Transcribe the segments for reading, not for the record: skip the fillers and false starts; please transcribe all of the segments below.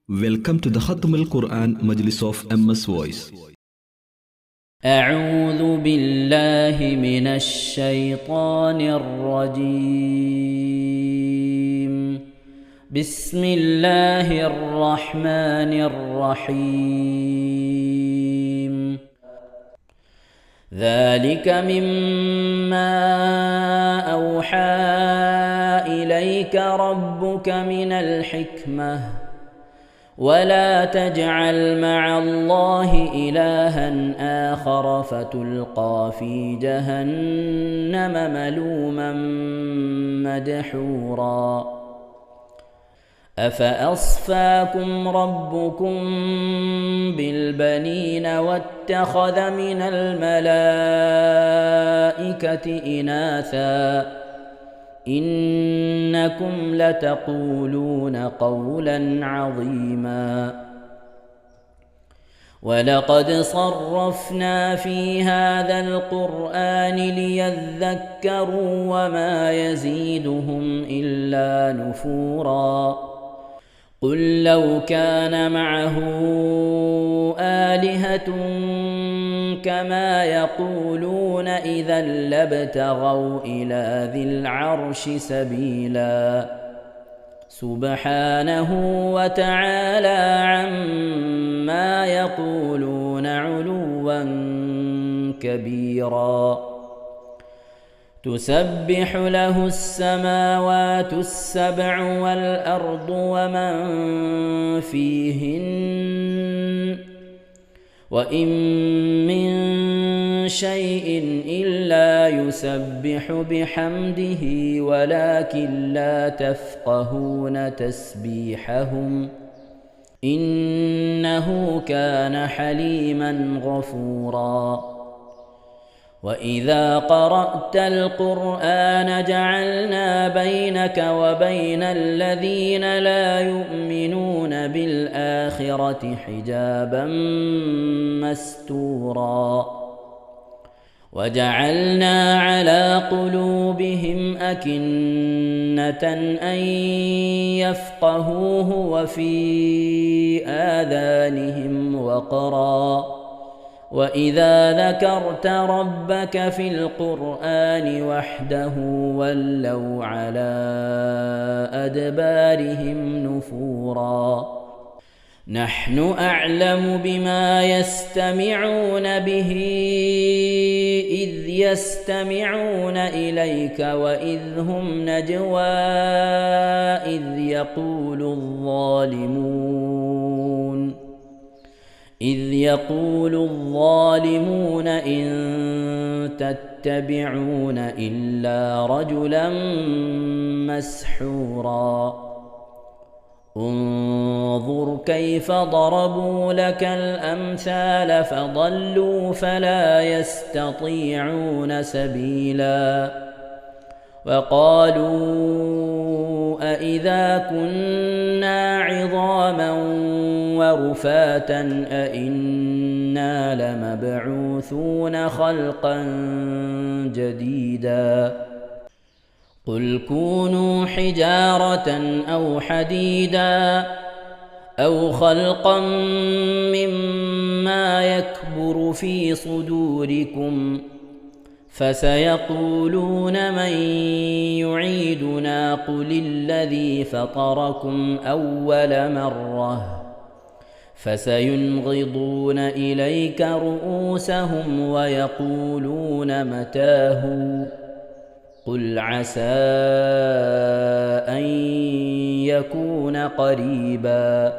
Welcome to the Khatm al-Quran Majlis of MS Voice. أعوذ بالله من الشيطان الرجيم. بسم الله الرحمن الرحيم. ذلك مما أوحى إليك ربك من الحكمة ولا تجعل مع الله إلها آخر فتلقى في جهنم ملوما مدحورا. أفأصفاكم ربكم بالبنين واتخذ من الملائكة إناثا إنكم لتقولون قولا عظيما. ولقد صرفنا في هذا القرآن ليذكروا وما يزيدهم إلا نفورا. قل لو كان معه آلهة كما يقولون إذا لابتغوا إلى ذي العرش سبيلا. سبحانه وتعالى عما يقولون علوا كبيرا. تسبح له السماوات السبع والأرض ومن فيهن وإن من شيء إلا يسبح بحمده ولكن لا تفقهون تسبيحهم إنه كان حليما غفورا. وإذا قرأت القرآن جعلنا بينك وبين الذين لا يؤمنون بالآخرة حجابا مستورا. وجعلنا على قلوبهم أكنة أن يفقهوه وفي آذانهم وقرا. وإذا ذكرت ربك في القرآن وحده ولوا على أدبارهم نفورا. نحن أعلم بما يستمعون به إذ يستمعون إليك وإذ هم نجوى إذ يقول الظالمون إن تتبعون إلا رجلا مسحورا. انظر كيف ضربوا لك الأمثال فضلوا فلا يستطيعون سبيلا. وقالوا أإذا كنا عظاما ورفاتا أإنا لمبعوثون خلقا جديدا. قل كونوا حجارة أو حديدا أو خلقا مما يكبر في صدوركم فسيقولون من يعيدنا قل الذي فطركم أول مرة فسينغضون إليك رؤوسهم ويقولون متاه قل عسى أن يكون قريبا.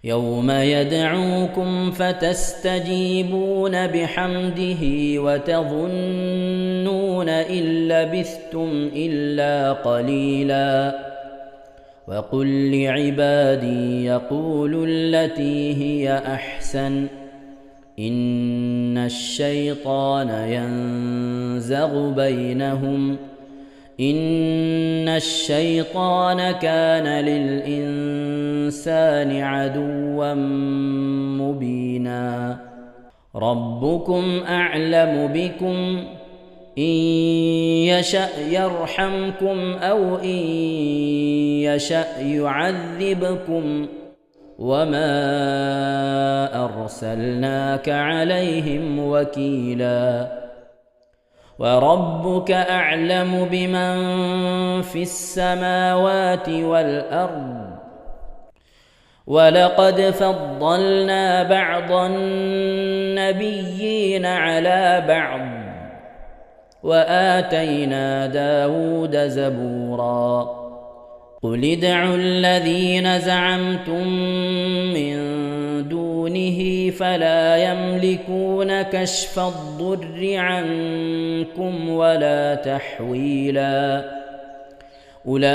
يوم يدعوكم فتستجيبون بحمده وتظنون إن لبثتم إلا قليلا. وقل لعبادي يقولوا التي هي أحسن إن الشيطان ينزغ بينهم إن الشيطان كان للإنسان عدوا مبينا. ربكم أعلم بكم إن يشأ يرحمكم أو إن يشأ يعذبكم وما أرسلناك عليهم وكيلا وربك أعلم بمن في السماوات والأرض ولقد فضلنا بعض النبيين على بعض وآتينا داود زبورا قل ادعوا الذين زعمتم من دونه فلا يملكون كشف الضر عنكم ولا تحويلا أولئك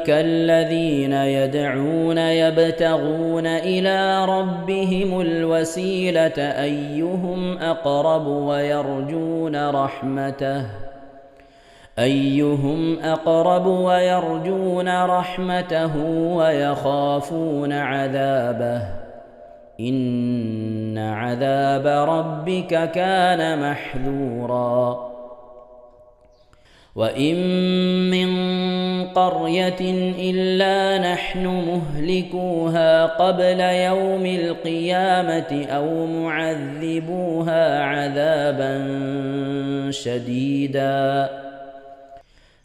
الذين يدعون يبتغون إلى ربهم الوسيلة أيهم أقرب ويرجون رحمته ويخافون عذابه إن عذاب ربك كان محذورا وإن من قرية إلا نحن مهلكوها قبل يوم القيامة أو معذبوها عذابا شديدا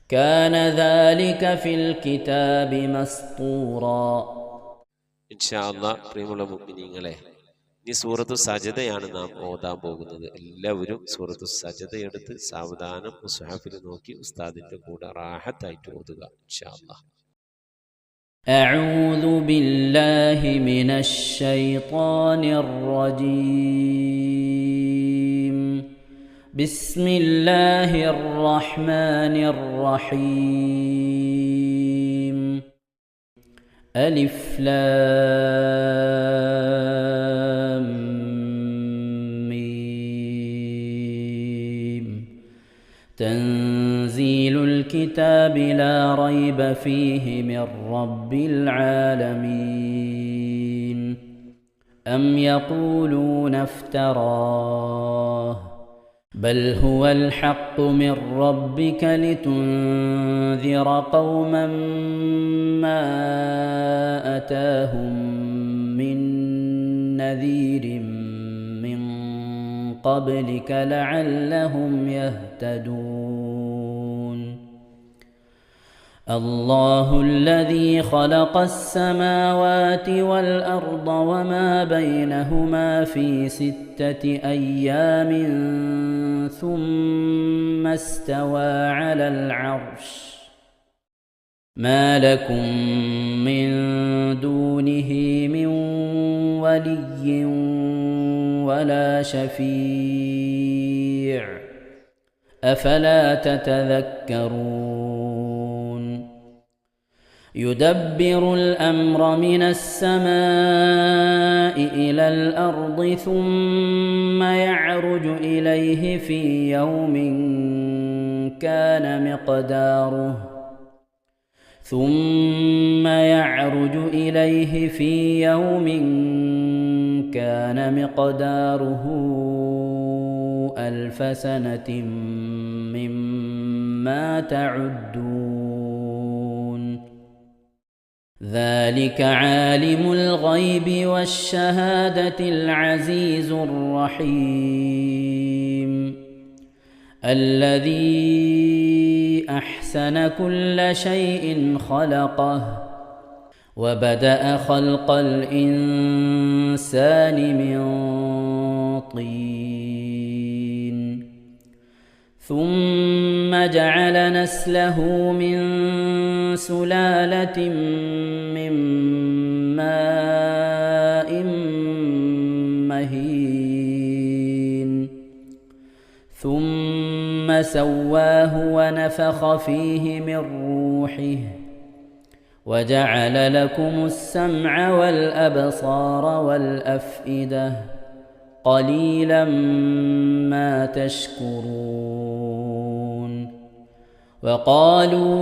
كان ذلك في الكتاب مسطورا إن شاء الله പ്രിയമുള്ള മുഅ്മിനീങ്ങളെ ഇനി സൂറത്തു സജദയാണ് നാം ഓതാൻ പോകുന്നത്. എല്ലാവരും സൂറത്തു സജദ എടുത്ത് സാവധാനം മുസ്ഹഫിൽ നോക്കി ഉസ്താദിന്റെ കൂടെ റാഹത്തായിട്ട് ഓതുക ഇൻഷാ അല്ലാഹ്. أعوذ بالله من الشيطان الرجيم بسم الله الرحمن الرحيم ألف لام ميم تنزيل الكتاب لا ريب فيه من رب العالمين أم يقولون افتراه بل هو الحق من ربك لتنذر قوما ما أتاهم من نذير من قبلك لعلهم يهتدون الله الذي خلق السماوات والأرض وما بينهما في 6 أيام ثم استوى على العرش ما لكم من دونه من ولي ولا شفيع أفلا تتذكرون يدبر الأمر من السماء إلى الأرض ثم يعرج إليه في يوم كان مقداره 1000 سنة مما تعدون ذلك عالم الغيب والشهادة العزيز الرحيم الذي أحسن كل شيء خلقه وبدأ خلق الإنسان من طين ثم جعل نسله من سلالة من ماء مهين ثم سواه ونفخ فيه من روحه وجعل لكم السمع والأبصار والأفئدة قليلا ما تشكرون وقالوا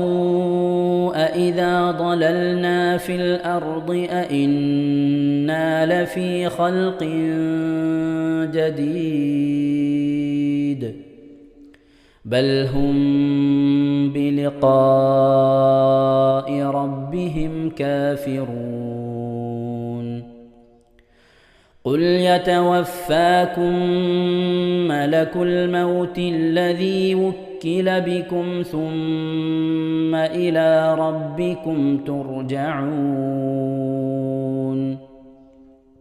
أإذا ضللنا في الأرض أإنا لفي خلق جديد بل هم بلقاء ربهم كافرون قل يتوفاكم ملك الموت الذي وكل بكم ثم إلى ربكم ترجعون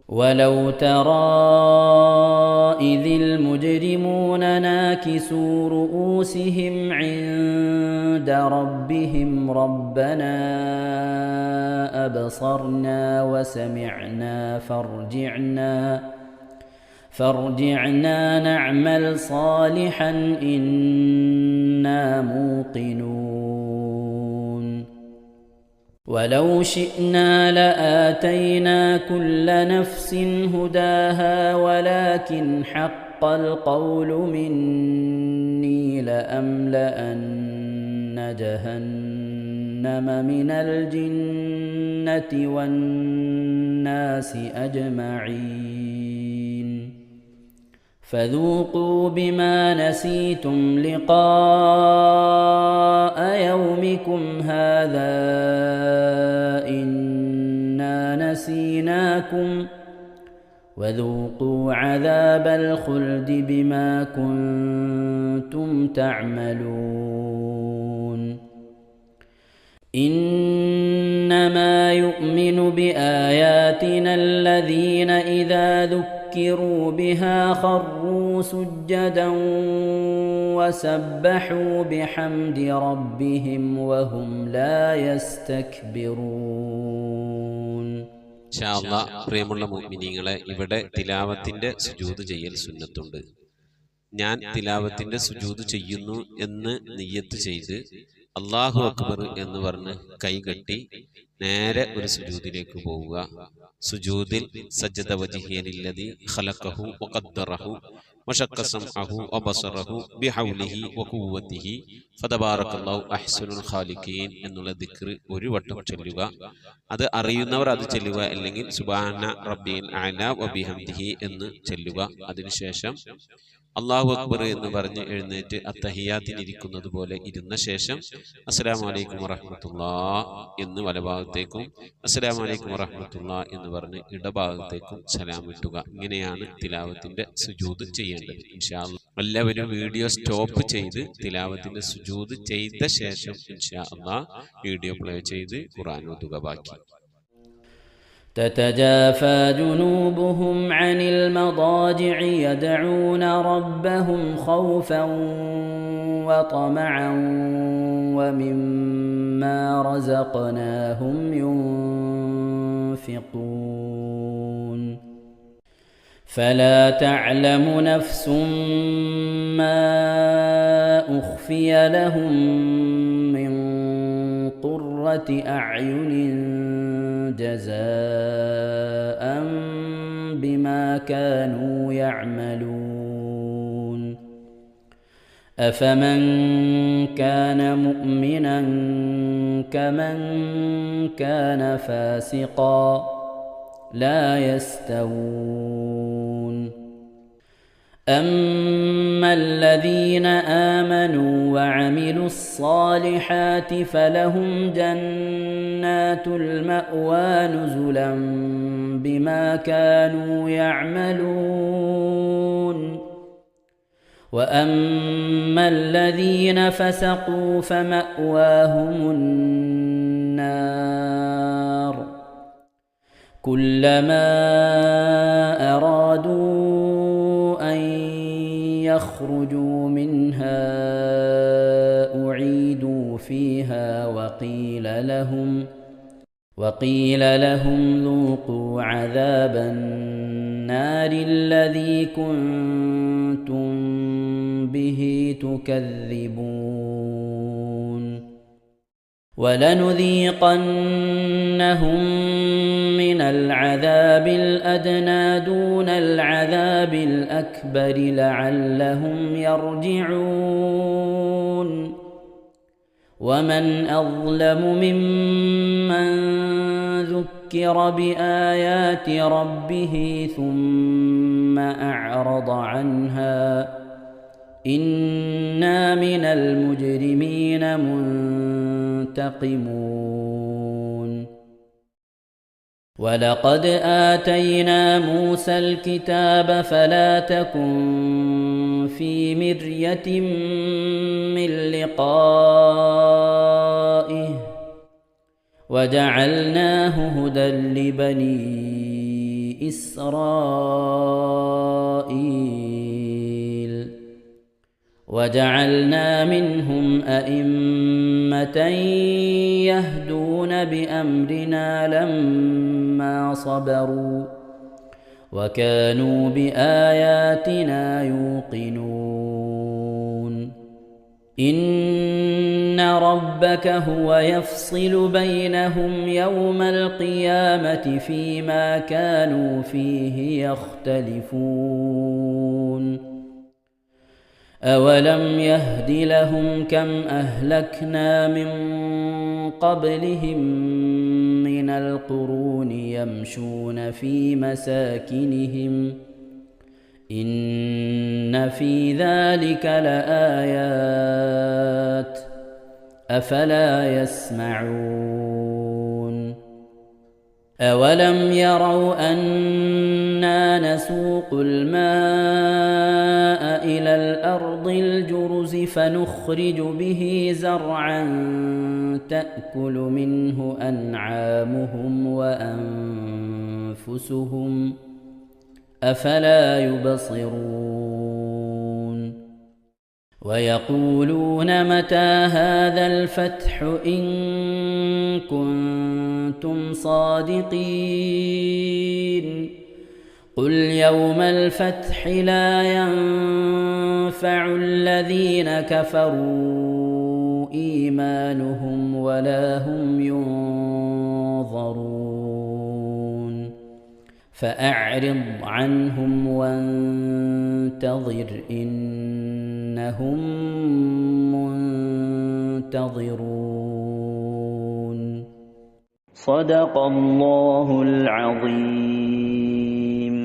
ولو ترى إذ المجرمون ناكسوا رؤوسهم عند ربهم ربنا أبصرنا وسمعنا فارجعنا نعمل صالحا إنا موقنون ولو شئنا لآتينا كل نفس هداها ولكن حق القول مني لأملأن جهنم من الجنة والناس أجمعين فذوقوا بما نسيتم لقاء يومكم هذا إنا نسيناكم وذوقوا عذاب الخلد بما كنتم تعملون إنما يؤمن بآياتنا الذين إذا ذكروا بها خروا سجدا وسبحوا بحمد ربهم وهم لا يستكبرون. ഇൻഷാ അല്ലാഹ് പ്രിയമുള്ള മുഅ്മിനീങ്ങളെ, ഇവിടെ തിലാവത്തിന്റെ സുജൂദ് ചെയ്യൽ സുന്നത്തുണ്ട്. ഞാൻ തിലാവത്തിന്റെ സുജൂദ് ചെയ്യുന്നു എന്ന് നിയ്യത്ത് ചെയ്ത് അല്ലാഹു അക്ബർ എന്ന് പറഞ്ഞ് കൈകെട്ടി നേരെ ഒരു സുജൂദിലേക്ക് പോവുക. സുജൂദിൽ സജ്ജദ വജ്ഹിയ ലില്ലദി ഖലഖഹു വഖദ്ദറഹു വശഖ്ഖ സംഅഹു വബസറഹു ബിഹൗലിഹി വഖുവ്വതിഹി ഫതബാറകല്ലാഹു അഹ്സനുൽ ഖാലിഖീൻ എന്നുള്ള ദിക്ർ ഒരു വട്ടം ചൊല്ലുക. അത് അറിയുന്നവർ അത് ചൊല്ലുക, അല്ലെങ്കിൽ സുബ്ഹാന റബ്ബിൽ അഅല വബിഹംദിഹി എന്ന് ചൊല്ലുക. അതിനുശേഷം അല്ലാഹു അക്ബർ എന്ന് പറഞ്ഞ് എഴുന്നേറ്റ് അത്തഹിയാത്തിനിരിക്കുന്നത് പോലെ ഇരുന്ന ശേഷം അസ്സലാമു അലൈക്കും വറഹ്മത്തുള്ളാഹ് എന്ന് വലഭാഗത്തേക്കും അസ്സലാമു അലൈക്കും വറഹ്മത്തുള്ളാഹ് എന്ന് പറഞ്ഞ് ഇടഭാഗത്തേക്കും സലാം ഇട്ടുക. ഇങ്ങനെയാണ് തിലാവത്തിന്റെ സുജൂദ് ചെയ്യേണ്ടത്. ഇൻഷാ അല്ലാഹ് എല്ലാവരും വീഡിയോ സ്റ്റോപ്പ് ചെയ്ത് തിലാവത്തിന്റെ സുജൂദ് ചെയ്ത ശേഷം ഇൻഷാ അല്ലാഹ് വീഡിയോ പ്ലേ ചെയ്ത് ഖുർആൻ ഓതുക. ബാക്കി تتجافى جنوبهم عن المضاجع يدعون ربهم خوفا وطمعا ومما رزقناهم ينفقون فلا تعلم نفس ما أخفي لهم من قرة أعين جزاء بما كانوا يعملون أفمن كان مؤمنا كمن كان فاسقا لا يستوون أما الذين آمنوا وعملوا الصالحات فلهم جنات المأوى نزلا بما كانوا يعملون وأما الذين فسقوا فمأواهم النار كلما أرادوا أن يخرجوا منها أعيدوا فيها وقيل لهم ذوقوا عذاب النار الذي كنتم به تكذبون ولنذيقنهم من العذاب الأدنى دون العذاب الأكبر لعلهم يرجعون ومن أظلم ممن ذكر بآيات ربه ثم أعرض عنها إنا من المجرمين منتقمون ولقد آتينا موسى الكتاب فلا تكن في مرية من لقائه وجعلناه هدى لبني إسرائيل وجعلنا منهم أئمة يهدون بأمرنا لما صبروا وكانوا بآياتنا يوقنون إن ربك هو يفصل بينهم يوم القيامة فيما كانوا فيه يختلفون أولم يهد لهم كم أهلكنا من قبلهم من القرون يمشون في مساكنهم إن في ذلك لآيات أفلا يسمعون أولم يروا أنا نسوق الماء إلى الأرض الجرز فنخرج به زرعا تأكل منه أنعامهم وأنفسهم أفلا يبصرون ويقولون متى هذا الفتح إن كنتم صادقين قل يوم الفتح لا ينفع الذين كفروا إيمانهم ولا هم ينظرون فأعرض عنهم وانتظر إنهم منتظرون صدق الله العظيم.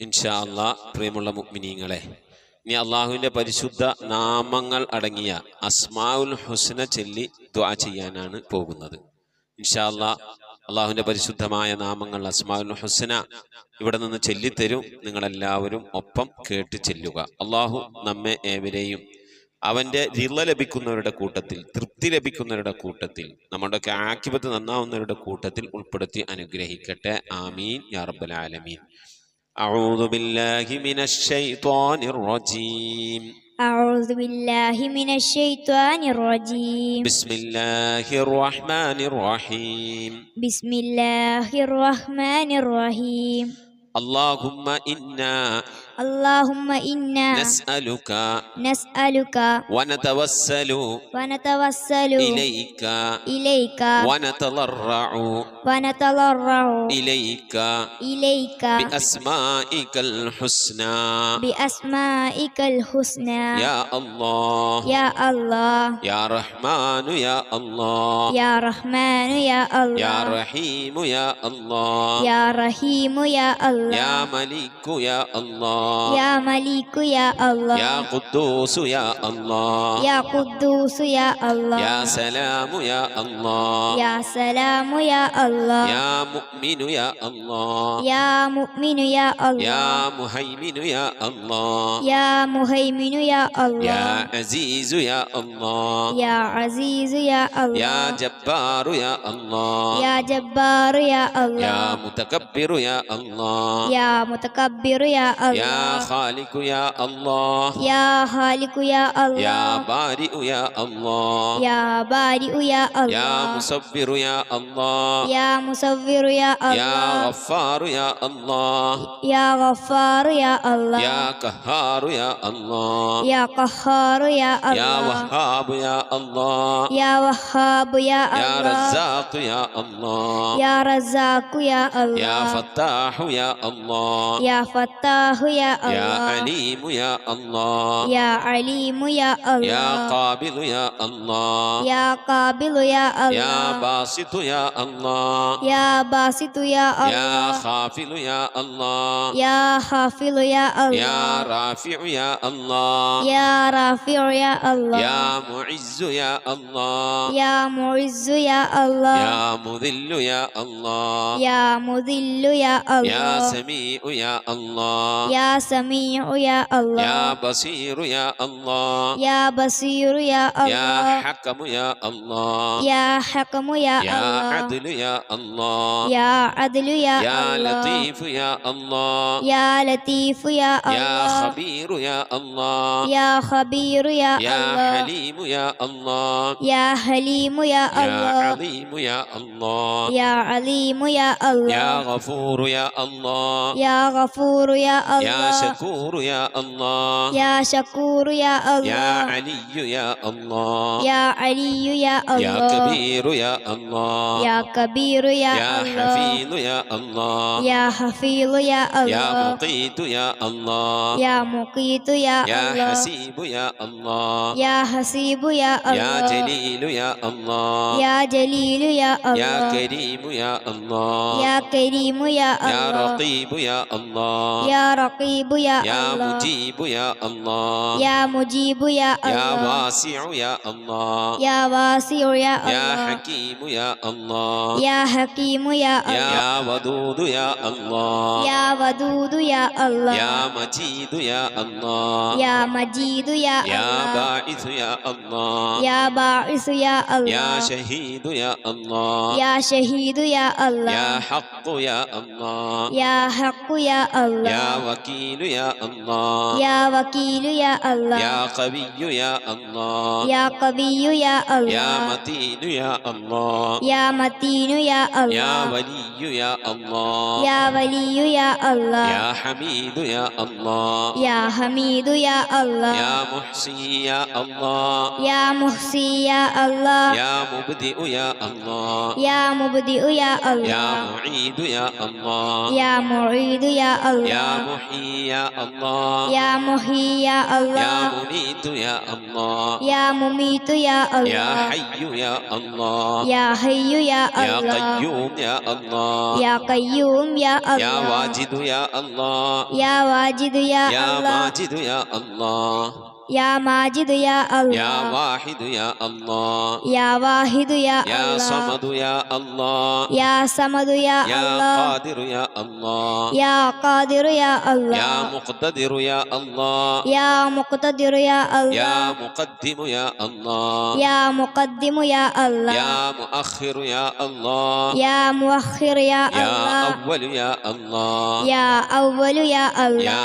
ഇൻഷാ അല്ലാഹ് പ്രിയമുള്ള മുഅ്മിനീങ്ങളെ, ഇനി അള്ളാഹുവിൻ്റെ പരിശുദ്ധ നാമങ്ങൾ അടങ്ങിയ അസ്മാഉൽ ഹുസ്ന ചൊല്ലി ദുആ ചെയ്യാനാണ് പോകുന്നത്. ഇൻഷാ അല്ലാഹ് അള്ളാഹുവിൻ്റെ പരിശുദ്ധമായ നാമങ്ങൾ അസ്മാഉൽ ഹുസ്ന ഇവിടെ നിന്ന് ചൊല്ലിത്തരും. നിങ്ങളെല്ലാവരും ഒപ്പം കേട്ട് ചെല്ലുക. അള്ളാഹു നമ്മെ ഏവരെയും അവൻ്റെ റിള ലഭിക്കുന്നവരുടെ കൂട്ടത്തിൽ, തൃപ്തി ലഭിക്കുന്നവരുടെ കൂട്ടത്തിൽ, നമ്മുടെയൊക്കെ ആഖിബത്ത് നന്നാവുന്നവരുടെ കൂട്ടത്തിൽ ഉൾപ്പെടുത്തി അനുഗ്രഹിക്കട്ടെ. ആമീൻ യാ റബ്ബൽ ആലമീൻ. أعوذ بالله من الشيطان الرجيم. أعوذ بالله من الشيطان الرجيم. بسم الله الرحمن الرحيم. بسم الله الرحمن الرحيم. اللهم إنا نسألك ونتوسل إليك ونتضرع إليك بأسمائك الحسنى يا الله يا رحمن يا الله يا رحمن يا الله يا رحيم يا الله يا رحيم يا الله يا ملك يا الله يا ملك يا الله يا قدوس يا الله يا قدوس يا الله يا سلام يا الله يا سلام يا الله يا مؤمن يا الله يا مؤمن يا الله يا مهيمن يا الله يا مهيمن يا الله يا عزيز يا الله يا عزيز يا الله يا جبار يا الله يا جبار يا الله يا متكبر يا الله يا متكبر يا الله يا خالق يا الله يا خالق يا الله يا بارئ يا الله يا بارئ يا الله يا مصبر يا الله يا مصور يا الله يا غفار يا الله يا غفار يا الله يا قهار يا الله يا قهار يا الله يا وهاب يا الله يا وهاب يا يا الله رزاق يا الله يا رزاق يا الله يا فتاح يا الله يا فتاح يا يا الله عليم يا الله يا عليم يا يا الله قابل يا الله يا قابل يا يا الله باسط يا الله يا باسط يا يا الله خافل يا الله يا خافض يا يا الله رافع يا الله يا رافع يا الله يا معز يا الله يا معز يا الله يا مذل يا الله يا مذل يا يا الله سميع يا الله يا سميع يا الله يا بصير يا الله يا بصير يا يا الله حكم يا الله يا حكم يا يا الله عدل يا الله يا عدل يا يا الله لطيف يا الله يا لطيف يا يا الله خبير يا الله يا خبير يا يا الله حليم يا الله يا حليم يا يا الله عظيم يا الله يا عليم يا يا الله غفور يا الله يا غفور يا يا الله شكور يا الله يا شكور يا يا الله علي يا الله يا علي يا يا الله كبير يا الله يا كبير يا يا الله حفيظ يا الله يا حفيظ يا يا الله مقيت يا الله يا مقيت يا يا الله حسيب يا الله يا حسيب يا يا الله جليل يا الله يا جليل يا يا الله كريم يا الله يا كريم يا يا الله رقيب يا الله يا رقيب يا يا الله مجيب يا الله يا مجيب يا يا الله واسع يا الله يا واسع يا يا الله حكيم يا الله يا حكيم يا الله يا ودود يا الله يا ودود يا الله يا مجيد يا الله يا مجيد يا يا الله باعث يا الله يا باعث يا يا الله شهيد يا الله يا شهيد يا يا الله حق يا الله يا حق يا الله يا وكيل يا الله يا وكيل يا الله يا قوي يا الله يا قوي يا يا الله متين يا الله يا متين يا يا الله ولي يا الله يا ولي يا الله يا حميد يا الله يا حميد يا الله يا محصي يا الله يا محصي يا الله يا مبدئ يا الله يا مبدئ يا يا الله معيد يا الله يا معيد يا يا الله محيي يا الله يا محيي يا يا الله مميت يا الله يا مميت يا يا الله حي يا الله يا حي يا يا الله قيوم يا الله يا قيوم يا يا الله واجد يا الله يا واجد يا يا الله ماجد يا الله يا ماجد يا يا الله واحد يا الله يا واحد يا يا الله صمد يا الله يا صمد يا يا الله قادر يا الله يا قادر يا الله يا مقتدر يا الله يا مقتدر يا الله يا مقدم يا الله يا مقدم يا الله يا مؤخر يا الله يا مؤخر يا يا الله أول يا الله يا أول يا الله يا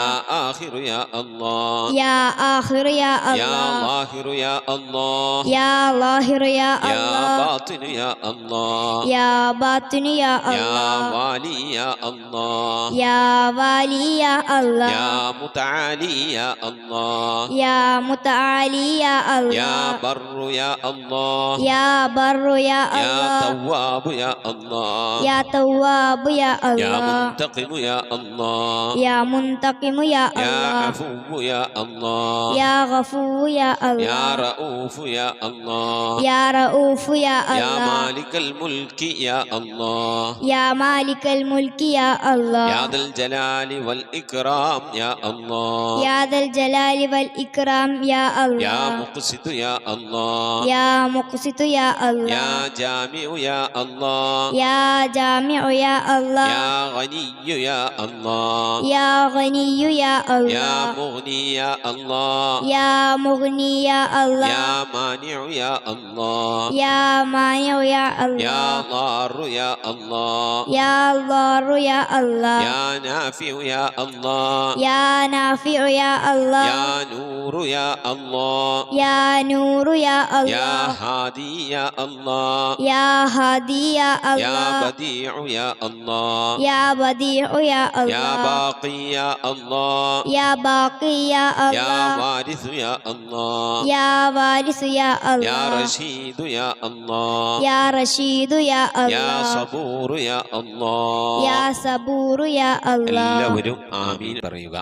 آخر يا الله يا آخر يا يا الله ظاهر يا الله يا ظاهر يا يا الله باطن يا الله يا باطن يا يا الله والي يا الله يا والي يا الله يا متعالي يا الله يا متعالي يا يا الله بر يا الله يا بر يا يا الله تواب يا الله يا تواب يا يا الله منتقم يا الله يا منتقم يا يا الله عفو يا الله يا غفور يا يا الله رؤوف يا الله يا رؤوف يا يا الله مالك الملك يا الله يا مالك الملك يا الله يا ذا الجلال والإكرام يا الله يا ذا الجلال والإكرام يا يا الله مقسط يا الله يا مقسط يا الله يا جامع يا الله يا جامع يا الله يا غني يا الله يا غني يا يا الله مغني يا الله يا مغني يا الله يا مانع يا الله يا مانع يا يا الله ضار يا الله يا ضار يا الله يا نافع يا الله يا نافع يا الله يا نور يا الله يا نور يا يا الله هادي يا الله يا هادي يا يا الله بديع يا الله يا بديع يا يا الله باقي يا الله يا باقي يا يا الله وارث يا الله يا وارث يا يا الله رشيد يا الله يا رشيد يا يا الله صبور يا الله يا صبور يا الله എല്ലാവരും ആമീൻ പറയുക.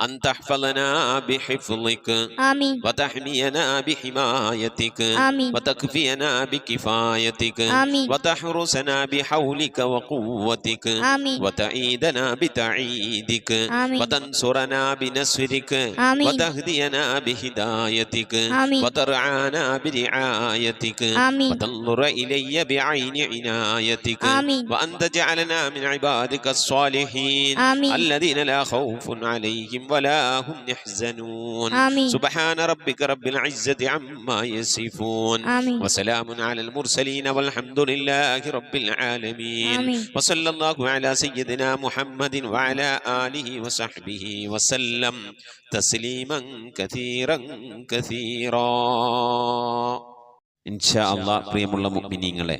أن تحفظنا بحفظك آمين وتحمينا بحمايتك آمين وتكفينا بكفايتك آمين وتحرسنا بحولك وقوتك آمين وتعيدنا بتعيدك آمين وتنصرنا بنصرك آمين وتهدينا بهدايتك آمين وترعانا برعايتك آمين وتنظر إلي بعين عنايتك آمين وأن تجعلنا من عبادك الصالحين آمين الذين لا خوف عليهم ولا هم يحزنون آمين سبحان ربك رب العزة عما يصفون آمين وسلام على المرسلين والحمد لله رب العالمين آمين وصلى الله على سيدنا محمد وعلى آله وصحبه وسلم تسليما كثيرا كثيرا. ഇൻഷാ അല്ലാഹ് പ്രിയമുള്ള മുഅ്മിനീങ്ങളെ,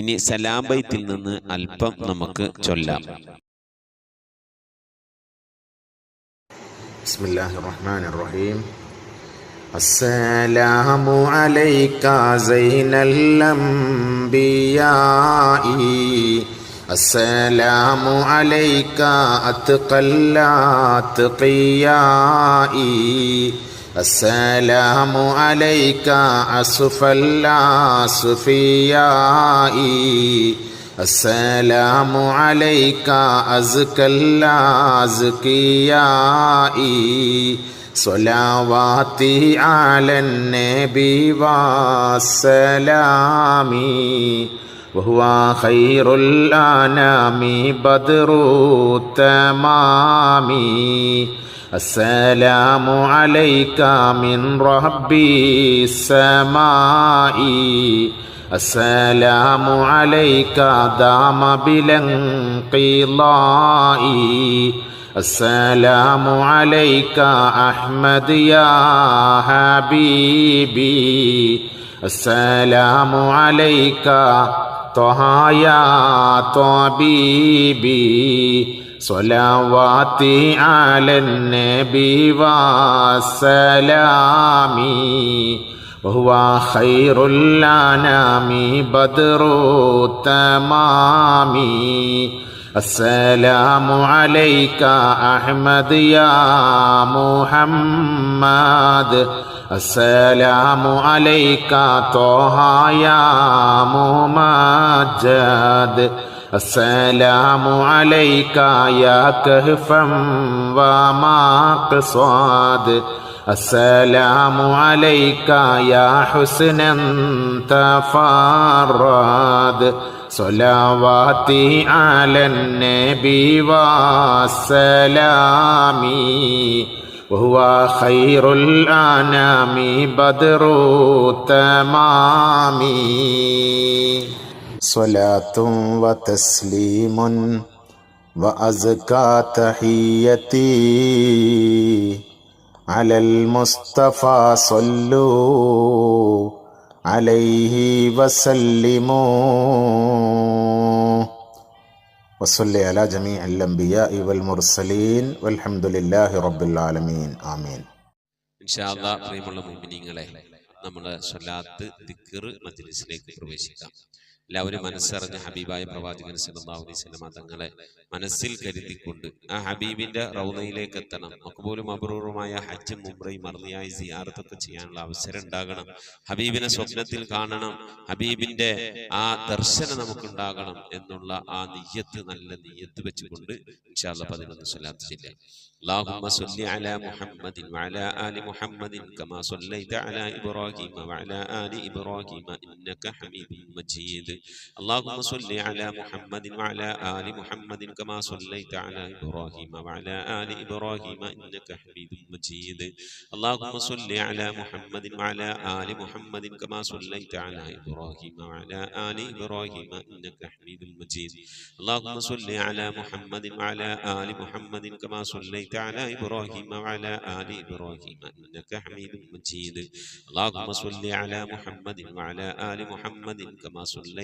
ഇനി സലാം ബൈത്തിൽ നിന്ന് അല്പം നമുക്ക് ചൊല്ലാം. ബിസ്മില്ലാഹിർ റഹ്മാനിർ റഹീം. അസ്സലാമു അലൈക സൈനൽ അംബിയാഇ അസ്സലാമു അലൈക അത്ഖൽ അത്ഖിയാഇ അസ്സലാമു അലൈക അസ്ഫൽ അസ്ഫിയാഇ السلام عليك أزكى الأزكياء صلواتي على النبي والسلام وهو خير الأنام بدر التمام السلام عليك من ربي السماء السلام عليك دام بلا انقضاء السلام عليك أحمد يا حبيبي السلام عليك طه يا طبيبي صلواتي على النبي والسلام وهو خير الأنام بدر التمام السلام عليك أحمد يا محمد السلام عليك طه يا ممجد السلام عليك يا كهفا ومقصد السلام عليك يا حسنا تفرد صلواتي على النبي والسلام وهو خير الأنام بدر التمام صلاة وتسليم وأزكى تحيتي على المصطفى صلوا عليه وسلموا وصلي على جميع الأنبياء والمرسلين والحمد لله رب العالمين آمين. ഇൻഷാ അല്ലാഹ് പ്രിയമുള്ള മുഅ്മിനീങ്ങളെ, നമ്മുടെ സ്വലാത്ത് ദിക്ർ മജ്ലിസിലേക്ക് പ്രവേശിക്കാം. എല്ലാവരും മനസ്സറിഞ്ഞ ഹബീബായ പ്രവാചകൻ സല്ലല്ലാഹു അലൈഹി വസല്ലം തങ്ങളെ മനസ്സിൽ കരുതിക്കൊണ്ട് ആ ഹബീബിന്റെ റൗളയിലേക്ക് എത്തണം. മഖ്ബൂലും മബ്റൂറുമായ ഹജ്ജും ഉംറയും മർദിയായ സിയാറത്തൊക്കെ ചെയ്യാനുള്ള അവസരം ഉണ്ടാകണം. ഹബീബിനെ സ്വപ്നത്തിൽ കാണണം, ഹബീബിന്റെ ആ ദർശനം നമുക്കുണ്ടാകണം എന്നുള്ള ആ നിയ്യത്ത്, നല്ല നിയ്യത്ത് വെച്ചുകൊണ്ട് ഇൻഷാ അല്ലാഹ് 11 സ്വലാത്ത് ചൊല്ലാം. اللهم صل على محمد وعلى آل محمد كما صليت على إبراهيم وعلى آل إبراهيم إنك حميد مجيد. اللهم صل على محمد وعلى آل محمد كما صليت على إبراهيم وعلى آل إبراهيم إنك حميد مجيد. اللهم صل على محمد وعلى آل محمد كما صليت على إبراهيم وعلى آل إبراهيم إنك حميد مجيد. اللهم صل على محمد وعلى آل محمد كما صليت على إبراهيم وعلى آل إبراهيم إنك حميد مجيد. اللهم صل على محمد وعلى آل محمد كما صليت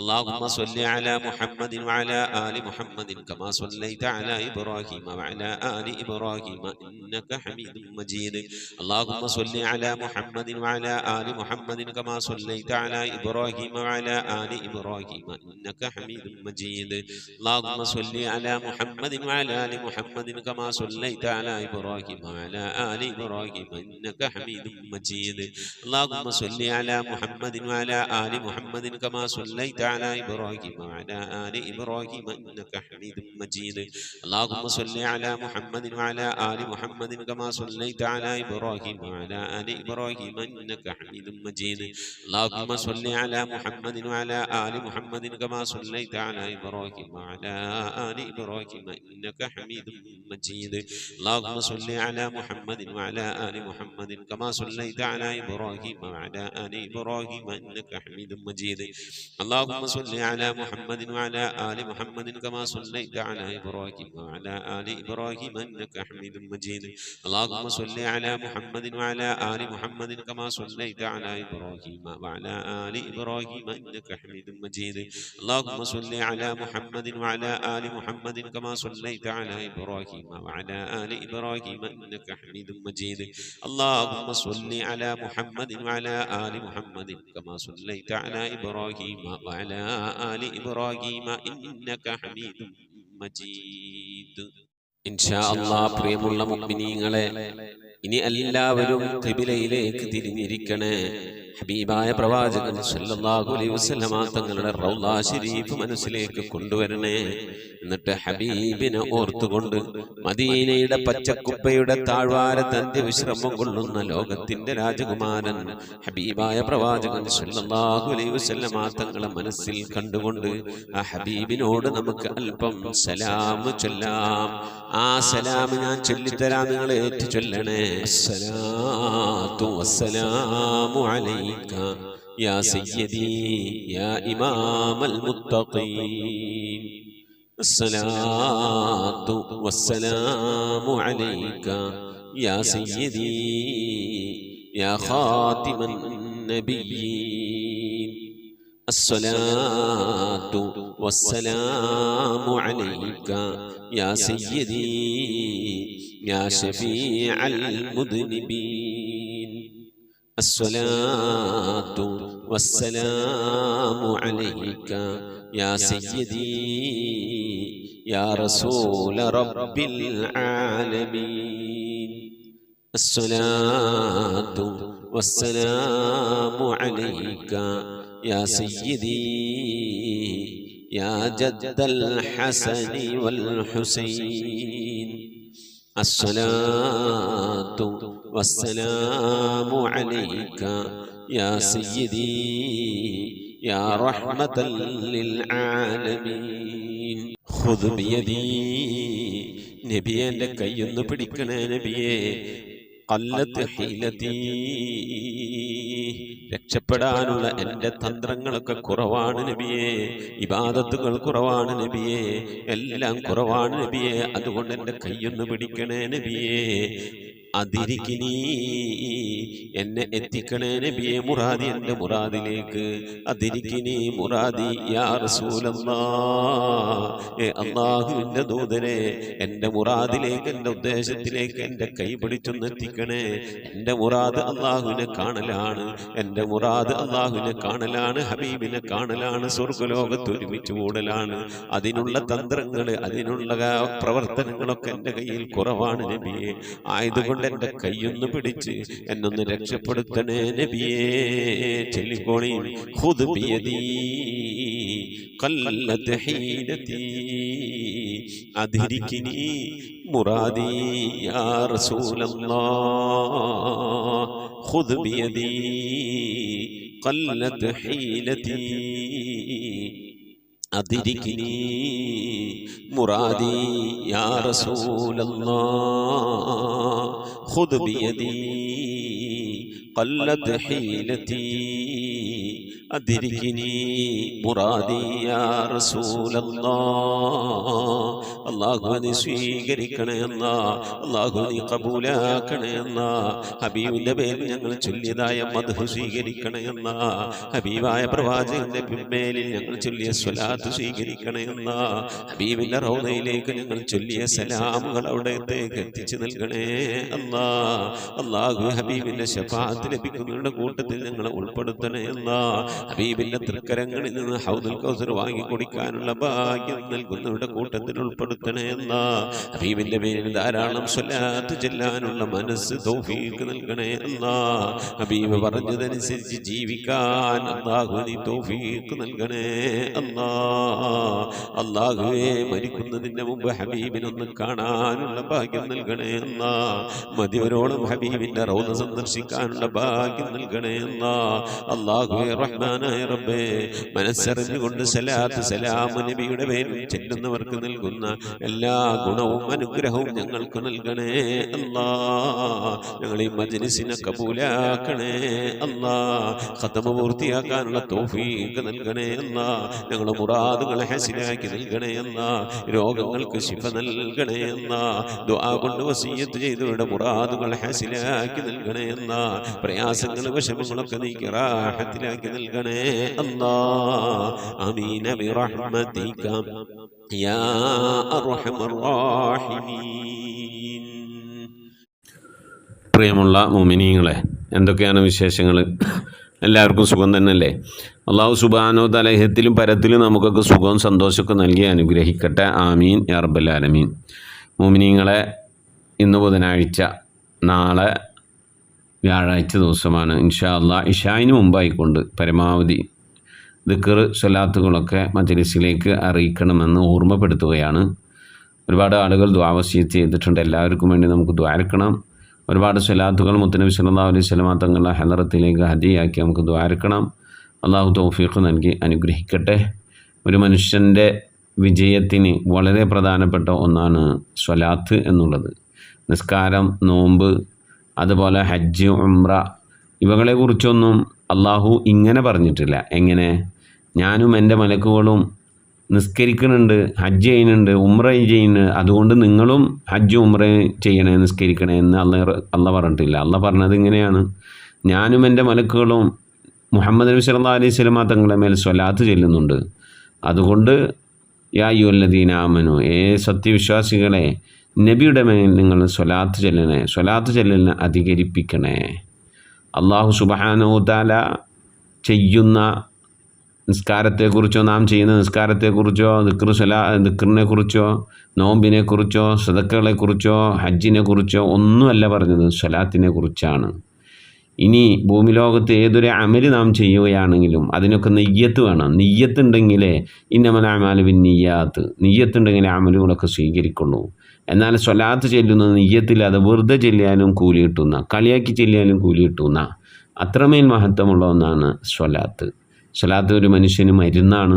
اللهم صل على محمد وعلى آل محمد كما صليت على إبراهيم وعلى آل إبراهيم إنك حميد مجيد اللهم صل على محمد وعلى آل محمد كما صليت على إبراهيم وعلى آل إبراهيم إنك حميد مجيد اللهم صل على محمد وعلى آل محمد كما صليت على إبراهيم وعلى آل إبراهيم إنك حميد مجيد اللهم صل على محمد وعلى آل محمد كما صليت على إبراهيم وعلى آل إبراهيم إنك حميد مجيد اللهم صل على محمد وعلى آل محمد كما صليت على إبراهيم وعلى آل إبراهيم إنك حميد مجيد اللهم صل على محمد وعلى آل محمد كما صليت على إبراهيم وعلى آل إبراهيم إنك حميد مجيد اللهم صل على محمد وعلى آل محمد كما صليت على إبراهيم وعلى آل إبراهيم إنك حميد مجيد اللهم صل على محمد وعلى آل محمد كما صليت على إبراهيم وعلى آل إبراهيم إنك حميد مجيد اللهم صل على محمد وعلى آل محمد كما صليت على إبراهيم وعلى آل إبراهيم إنك حميد مجيد اللهم صل على محمد وعلى آل محمد كما صليت على إبراهيم وعلى آل إبراهيم إنك حميد مجيد اللهم صل على محمد وعلى آل محمد كما صليت على إبراهيم وعلى آل إبراهيم إنك حميد മജീദ്. ഇൻഷാ അല്ലാഹ് പ്രിയമുള്ള മുഅ്മിനീങ്ങളെ, ഇനി എല്ലാവരും ഖിബിലയിലേക്ക് തിരിഞ്ഞിരിക്കണേ. ഹബീബായ പ്രവാചകൻ സല്ലല്ലാഹു അലൈഹി വസല്ലമ തങ്ങളുടെ റൗള ശരീഫ് മനസ്സിലേക്ക് കൊണ്ടുവരണേ. എന്നിട്ട് ഹബീബിനെ ഓർത്തുകൊണ്ട് മദീനയുടെ പച്ചക്കുപ്പയുടെ താഴ്വാരത്ത് അന്ത്യവിശ്രമം കൊള്ളുന്ന ലോകത്തിന്റെ രാജകുമാരൻ ഹബീബായ പ്രവാചകൻ സല്ലല്ലാഹു അലൈഹി വസല്ലമ തങ്ങളെ മനസ്സിൽ കണ്ടുകൊണ്ട് ആ ഹബീബിനോട് നമുക്ക് അല്പം സലാം ചൊല്ലാം. ആ സലാം ഞാൻ ചൊല്ലിത്തരാം, നിങ്ങൾ ഏറ്റു ചൊല്ലണേ. അസ്സലാത്തു വസ്സലാമു അലൈക യാ സയ്യിദി യാ ഇമാമൽ മുത്തഖീൻ. അസ്സലാത്തു വസ്സലാമു അലൈക യാ സയ്യിദി യാ ഖാതിമൻ നബിയ്യീൻ. അസ്സലാത്തു വസ്സലാമു അലൈക യാ സയ്യിദി യാ ശഫീഅൽ മുദ്നിബീൻ. അസ്സലാത്തു വസ്സലാമു അലൈക യാ സയ്യിദി യാ റസൂല റബ്ബിൽ ആലമീൻ. അസ്സലാത്തു വസ്സലാമു അലൈക യാ സയ്യിദി യാ ജദ്ദൽ ഹസനി വൽ ഹുസൈൻ. അസ്സലാത്തു വസ്സലാമു അലൈക യാ സയ്യിദി യാ റഹ്മതൽ ലിൽ ആലമീൻ. ഖുദ് ബിയദി, നബിയെ എൻ്റെ കൈയൊന്ന് പിടിക്കണേ നബിയെ. ഖല്ലത്ത് ഹീലതി, രക്ഷപ്പെടാനുള്ള എൻ്റെ തന്ത്രങ്ങളൊക്കെ കുറവാണ് നബിയെ. ഇബാദത്തുകൾ കുറവാണ് നബിയെ, എല്ലാം കുറവാണ് നബിയെ. അതുകൊണ്ട് എൻ്റെ കൈയൊന്ന് പിടിക്കണേ നബിയെ. അതിരിക്കിനി, എന്നെ എത്തിക്കണേ നബിയെ മുറാദി, എൻ്റെ മുറാദിലേക്ക്. അതിരിക്കിനി മുറാദി യാ റസൂലല്ലാഹ്, അല്ലാഹുവിൻ്റെ ദൂതനെ എൻ്റെ മുറാദിലേക്ക്, എൻ്റെ ഉദ്ദേശത്തിലേക്ക് എൻ്റെ കൈ പിടിച്ചൊന്ന് എത്തിക്കണേ. എൻ്റെ മുറാദ് അല്ലാഹുവിനെ കാണലാണ്, എൻ്റെ മുറാദ് അല്ലാഹുവിനെ കാണലാണ്, ഹബീബിനെ കാണലാണ്, സ്വർഗ്ഗലോകത്ത് ഒരുമിച്ച് കൂടലാണ്. അതിനുള്ള തന്ത്രങ്ങൾ, അതിനുള്ള പ്രവർത്തനങ്ങളൊക്കെ എൻ്റെ കയ്യിൽ കുറവാണ് നബിയെ. ആയതുകൊണ്ട് എൻ്റെ കൈയൊന്ന് പിടിച്ച് എന്നൊന്ന് രക്ഷപ്പെടുത്തണേ നബിയേ. ചൊല്ലിക്കോളി. ഖുദ് ബിയദി ഖല്ലത് ഹീലതി അദ്രികിനി മുറാദി യാ റസൂലല്ലാഹ്. ഖുദ് ബിയദി ഖല്ലത് ഹീലതി അദ്രികിനി മുറാദി യാ റസൂലല്ലാഹ്. ഖുദ് ബിയദി ഖല്ലത് ഹീലതി അദ്രികിനി മുറാദി യാ റസൂലല്ലാഹ്. അല്ലാഹു നീ സ്വീകരിക്കണേ അല്ലാ, അല്ലാഹു നീ കബൂലാക്കണേ അല്ലാ. ഹബീബിന്റെ പേരിൽ ഞങ്ങൾ ചൊല്ലിയതായ മദ്ഹ് സ്വീകരിക്കണേ അല്ലാ. ഹബീബായ പ്രവാചകന്റെ മേലിൽ ഞങ്ങൾ ചൊല്ലിയ സ്വലാത്ത് സ്വീകരിക്കണേ അല്ലാ. ഹബീബിന്റെ റൗദയിലേക്ക് ഞങ്ങൾ ചൊല്ലിയ സലാമുകൾ അവിടത്തേക്ക് എത്തിച്ചു നൽകണേ അല്ലാ. അല്ലാഹു ഹബീബിന്റെ ശഫാഅത്ത് ലഭിക്കുന്നവരുടെ കൂട്ടത്തിൽ ഞങ്ങളെ ഉൾപ്പെടുത്തണേ അല്ലാ. ഹബീബിന്റെ തൃക്കരങ്ങളിൽ നിന്ന് ഹൗദുൽ കൗസർ വാങ്ങി കുടിക്കാനുള്ള ഭാഗ്യം നൽകുന്നവരുടെ കൂട്ടത്തിൽ ഉൾപ്പെടുത്തണേ അല്ലാ. ഹബീബിന്റെ പേരിൽ ധാരാളം സ്വലാത്ത് ചെല്ലാനുള്ള മനസ്സ് തൗഫീഖ് നൽകണേ അല്ലാ. ഹബീബ് പറഞ്ഞതനുസരിച്ച് ജീവിക്കാൻ അല്ലാഹു നീ തൗഫീഖ് നൽകണേ അല്ലാ. അല്ലാഹുവേ മരിക്കുന്നതിന് മുമ്പ് ഹബീബിനൊന്ന് കാണാനുള്ള ഭാഗ്യം നൽകണേ അല്ലാ. മതിവരോളം ഹബീബിന്റെ റൗദ സന്ദർശിക്കാനുള്ള ഭാഗ്യം നൽകണേ അല്ലാ. അല്ലാഹുവേ റഹ്മാനായ റബ്ബേ, മനസ്സറിഞ്ഞുകൊണ്ട് സലാത്ത് സലാം നബിയുടെ പേരിൽ ചെല്ലുന്നവർക്ക് നൽകുന്ന എല്ലാ ഗുണവും അനുഗ്രഹവും ഞങ്ങൾക്ക് നൽകണേ അല്ലാ. ഞങ്ങൾ ഈ മജ്ലിസിനെ കബൂലാക്കണേ അല്ലാ. ഖതമ പൂർത്തിയാക്കാനുള്ള തൗഫീഖ് നൽകണേ അല്ലാ. ഞങ്ങളുടെ മുറാദുകളെ ഹസിലാക്കി നൽകണേ അല്ലാ. രോഗങ്ങൾക്ക് ശിഫ നൽകണേ അല്ലാ. ദുആ കൊണ്ട് വസിയ്യത്ത് ചെയ്തവരുടെ മുറാദുകൾ ഹസിലാക്കി നൽകണേ അല്ലാ. പ്രയാസങ്ങൾ വിഷമങ്ങളൊക്കെ നീക്കി റാഹത്തിലാക്കി നൽകണേ അല്ലാ. ആമീൻ ബിറഹ്മതിക യാ അർഹമർ റഹീമീൻ. പ്രിയമുള്ള മുഅ്മിനീങ്ങളെ, എന്തൊക്കെയാണ് വിശേഷങ്ങൾ? എല്ലാവർക്കും സുഖം തന്നെയല്ലേ? അല്ലാഹു സുബ്ഹാനഹു വ തആല ഇഹത്തിലും പരത്തിലും നമുക്കൊക്കെ സുഖവും സന്തോഷമൊക്കെ നൽകി അനുഗ്രഹിക്കട്ടെ. ആമീൻ യാ റബ്ബൽ ആലമീൻ. മുഅ്മിനീങ്ങളെ, ഇന്ന് ബുധനാഴ്ച, നാളെ വ്യാഴാഴ്ച ദിവസമാണ്. ഇൻഷാ അല്ലാഹ് ഇശായിന് മുമ്പായിക്കൊണ്ട് പരമാവധി ദിക്ർ സ്വലാത്തുകളൊക്കെ മജ്ലിസിലേക്ക് അറിയിക്കണമെന്ന് ഓർമ്മപ്പെടുത്തുകയാണ്. ഒരുപാട് ആളുകൾ ദുആ വസിയത്ത് ചെയ്തിട്ടുണ്ട്. എല്ലാവർക്കും വേണ്ടി നമുക്ക് ദ്വാരക്കണം. ഒരുപാട് സ്വലാത്തുകൾ മുത്തനബി സല്ലല്ലാഹു അലൈഹി വസല്ലമ തങ്ങളുടെ ഹലറത്തിലേക്ക് ഹദിയാക്കി നമുക്ക് ദ്വാരക്കണം. അല്ലാഹു തൗഫീഖ് നൽകി അനുഗ്രഹിക്കട്ടെ. ഒരു മനുഷ്യൻ്റെ വിജയത്തിന് വളരെ പ്രധാനപ്പെട്ട ഒന്നാണ് സ്വലാത്ത് എന്നുള്ളത്. നിസ്കാരം, നോമ്പ്, അതുപോലെ ഹജ്ജ്, ഉംറ ഇവകളെക്കുറിച്ചൊന്നും അല്ലാഹു ഇങ്ങനെ പറഞ്ഞിട്ടില്ല. എങ്ങനെ? ഞാനും എൻ്റെ മലക്കുകളും നിസ്കരിക്കുന്നുണ്ട്, ഹജ്ജ് ചെയ്യുന്നുണ്ട്, ഉംറ ചെയ്യുന്നുണ്ട്, അതുകൊണ്ട് നിങ്ങളും ഹജ്ജ് ഉംറ ചെയ്യണേ, നിസ്കരിക്കണേ എന്ന് അല്ല പറഞ്ഞിട്ടില്ല. അല്ല പറഞ്ഞത് ഇങ്ങനെയാണ്: ഞാനും എൻ്റെ മലക്കുകളും മുഹമ്മദ് നബി സല്ലല്ലാഹു അലൈഹി വസല്ലമ തങ്ങളുടെ മേൽ സ്വലാത്ത് ചെല്ലുന്നുണ്ട്, അതുകൊണ്ട് യാ അയ്യുഹല്ലദീന ആമനു, സത്യവിശ്വാസികളെ, നബിയുടെ മേൽ നിങ്ങൾ സ്വലാത്ത് ചെല്ലണേ, സ്വലാത്ത് ചെല്ലലിനെ അധികരിപ്പിക്കണേ. അല്ലാഹു സുബ്ഹാനഹു വ തആല ചെയ്യുന്ന നിസ്കാരത്തെക്കുറിച്ചോ, നാം ചെയ്യുന്ന നിസ്കാരത്തെക്കുറിച്ചോ, ദിക്റിനെക്കുറിച്ചോ, നോമ്പിനെക്കുറിച്ചോ, സദക്കകളെക്കുറിച്ചോ, ഹജ്ജിനെക്കുറിച്ചോ ഒന്നുമല്ല പറഞ്ഞത്, സ്വലാത്തിനെ കുറിച്ചാണ്. ഇനി ഭൂമി ലോകത്ത് ഏതൊരു അമല് നാം ചെയ്യുകയാണെങ്കിലും അതിനൊക്കെ നെയ്യത്ത് വേണം. നെയ്യത്തുണ്ടെങ്കിലേ ഇന്നമൽ അഅ്മാലു ബിന്നിയ്യാത്ത്, നെയ്യത്തുണ്ടെങ്കിലേ അമലുകളൊക്കെ സ്വീകരിക്കുള്ളൂ. എന്നാൽ സ്വലാത്ത് ചെല്ലുന്നത് നെയ്യത്തില്ലാതെ വെറുതെ ചെല്ലിയാലും കൂലി കിട്ടുന്ന, കളിയാക്കി ചെല്ലിയാലും കൂലി കിട്ടുന്ന അത്രമേൽ മഹത്വമുള്ള ഒന്നാണ് സ്വലാത്ത്. സ്വലാത്ത് ഒരു മനുഷ്യന് മരുന്നാണ്.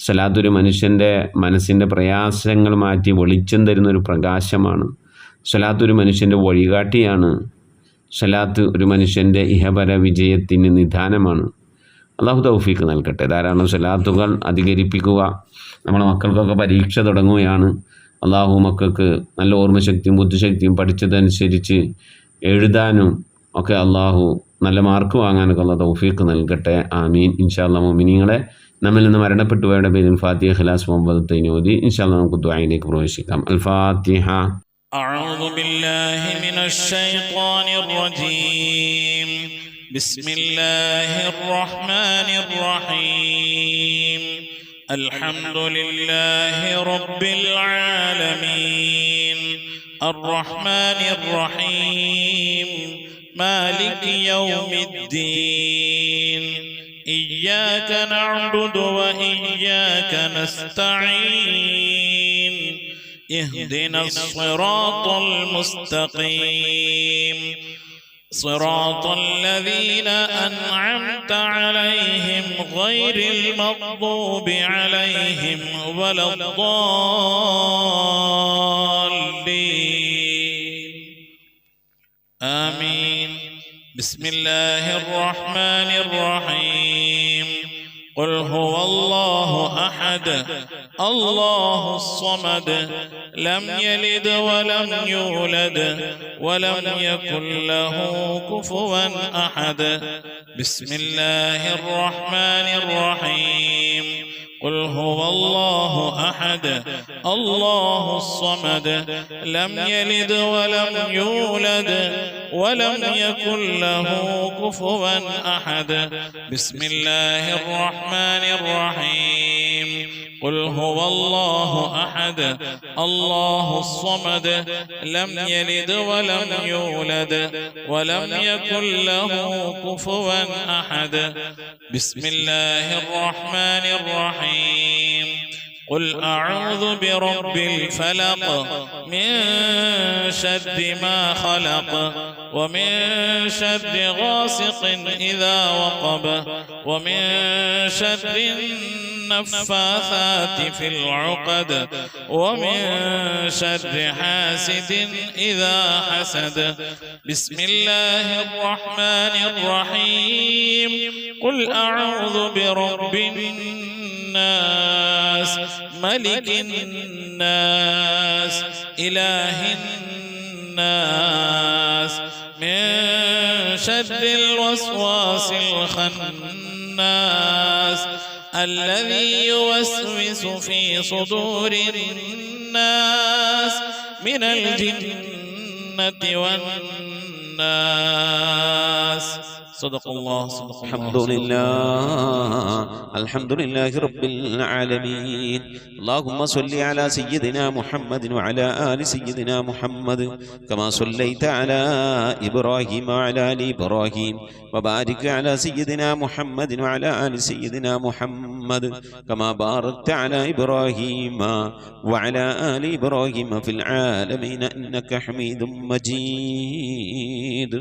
സ്വലാത്ത് ഒരു മനുഷ്യൻ്റെ മനസ്സിൻ്റെ പ്രയാസങ്ങൾ മാറ്റി വെളിച്ചം തരുന്നൊരു പ്രകാശമാണ്. സ്വലാത്ത് ഒരു മനുഷ്യൻ്റെ വഴികാട്ടിയാണ്. സ്വലാത്ത് ഒരു മനുഷ്യൻ്റെ ഇഹപര വിജയത്തിന് നിദാനമാണ്. അല്ലാഹു തൗഫീഖ് നൽകട്ടെ. ധാരാളം സ്വലാത്തുകൾ അധികരിപ്പിക്കുക. നമ്മുടെ മക്കൾക്കൊക്കെ പരീക്ഷ തുടങ്ങുകയാണ്. അല്ലാഹു മക്കൾക്ക് നല്ല ഓർമ്മശക്തിയും ബുദ്ധിശക്തിയും പഠിച്ചതനുസരിച്ച് എഴുതാനും ഒക്കെ അല്ലാഹു നല്ല മാർക്ക് വാങ്ങാനൊക്കെ അല്ലാഹു തൗഫീഖ് നൽകട്ടെ. ആമീൻ. ഇൻഷാ അല്ലാഹ് മുഅ്മിനീങ്ങളെ, നമ്മിൽ നിന്ന് മരണപ്പെട്ടുപോയവരുടെ പേരിൽ ഫാത്തിഹ, ഇഖ്ലാസ്, മുഹബ്ബത്ത് ഓതി ഇൻഷാ അല്ലാഹ് നമുക്ക് ദുആയിലേക്ക് പ്രവേശിക്കാം. അൽ ഫാത്തിഹ. أعوذ بالله من الشيطان الرجيم. بسم الله الرحمن الرحيم. الحمد لله رب العالمين الرحمن الرحيم مالك يوم الدين إياك نعبد وإياك نستعين اهدنا الصراط المستقيم صراط الذين أنعمت عليهم غير المغضوب عليهم ولا الضالين آمين. بسم الله الرحمن الرحيم. قل هو الله أحد الله الصمد لم يلد ولم يولد ولم يكن له كفوا أحد. بسم الله الرحمن الرحيم. قل هو الله أحد الله الصمد لم يلد ولم يولد ولم يكن له كفوا أحد. بسم الله الرحمن الرحيم. قل هو الله أحد الله الصمد لم يلد ولم يولد ولم يكن له كفوا أحد. بسم الله الرحمن الرحيم. قل أعوذ برب الفلق من شر ما خلق ومن شر غاسق إذا وقب ومن شر النفاثات في العقد ومن شر حاسد إذا حسد. بسم الله الرحمن الرحيم. قل أعوذ برب الناس ملك الناس إله الناس من شر الوسواس الخناس الذي يوسوس في صدور الناس من الجنة والناس. صدق الله. الحمد لله رب العالمين. اللهم صل على سيدنا محمد وعلى آل سيدنا محمد كما صليت على إبراهيم وعلى آل إبراهيم وبارك على سيدنا محمد وعلى آل سيدنا محمد كما باركت على إبراهيم وعلى آل إبراهيم في العالمين إنك حميد مجيد.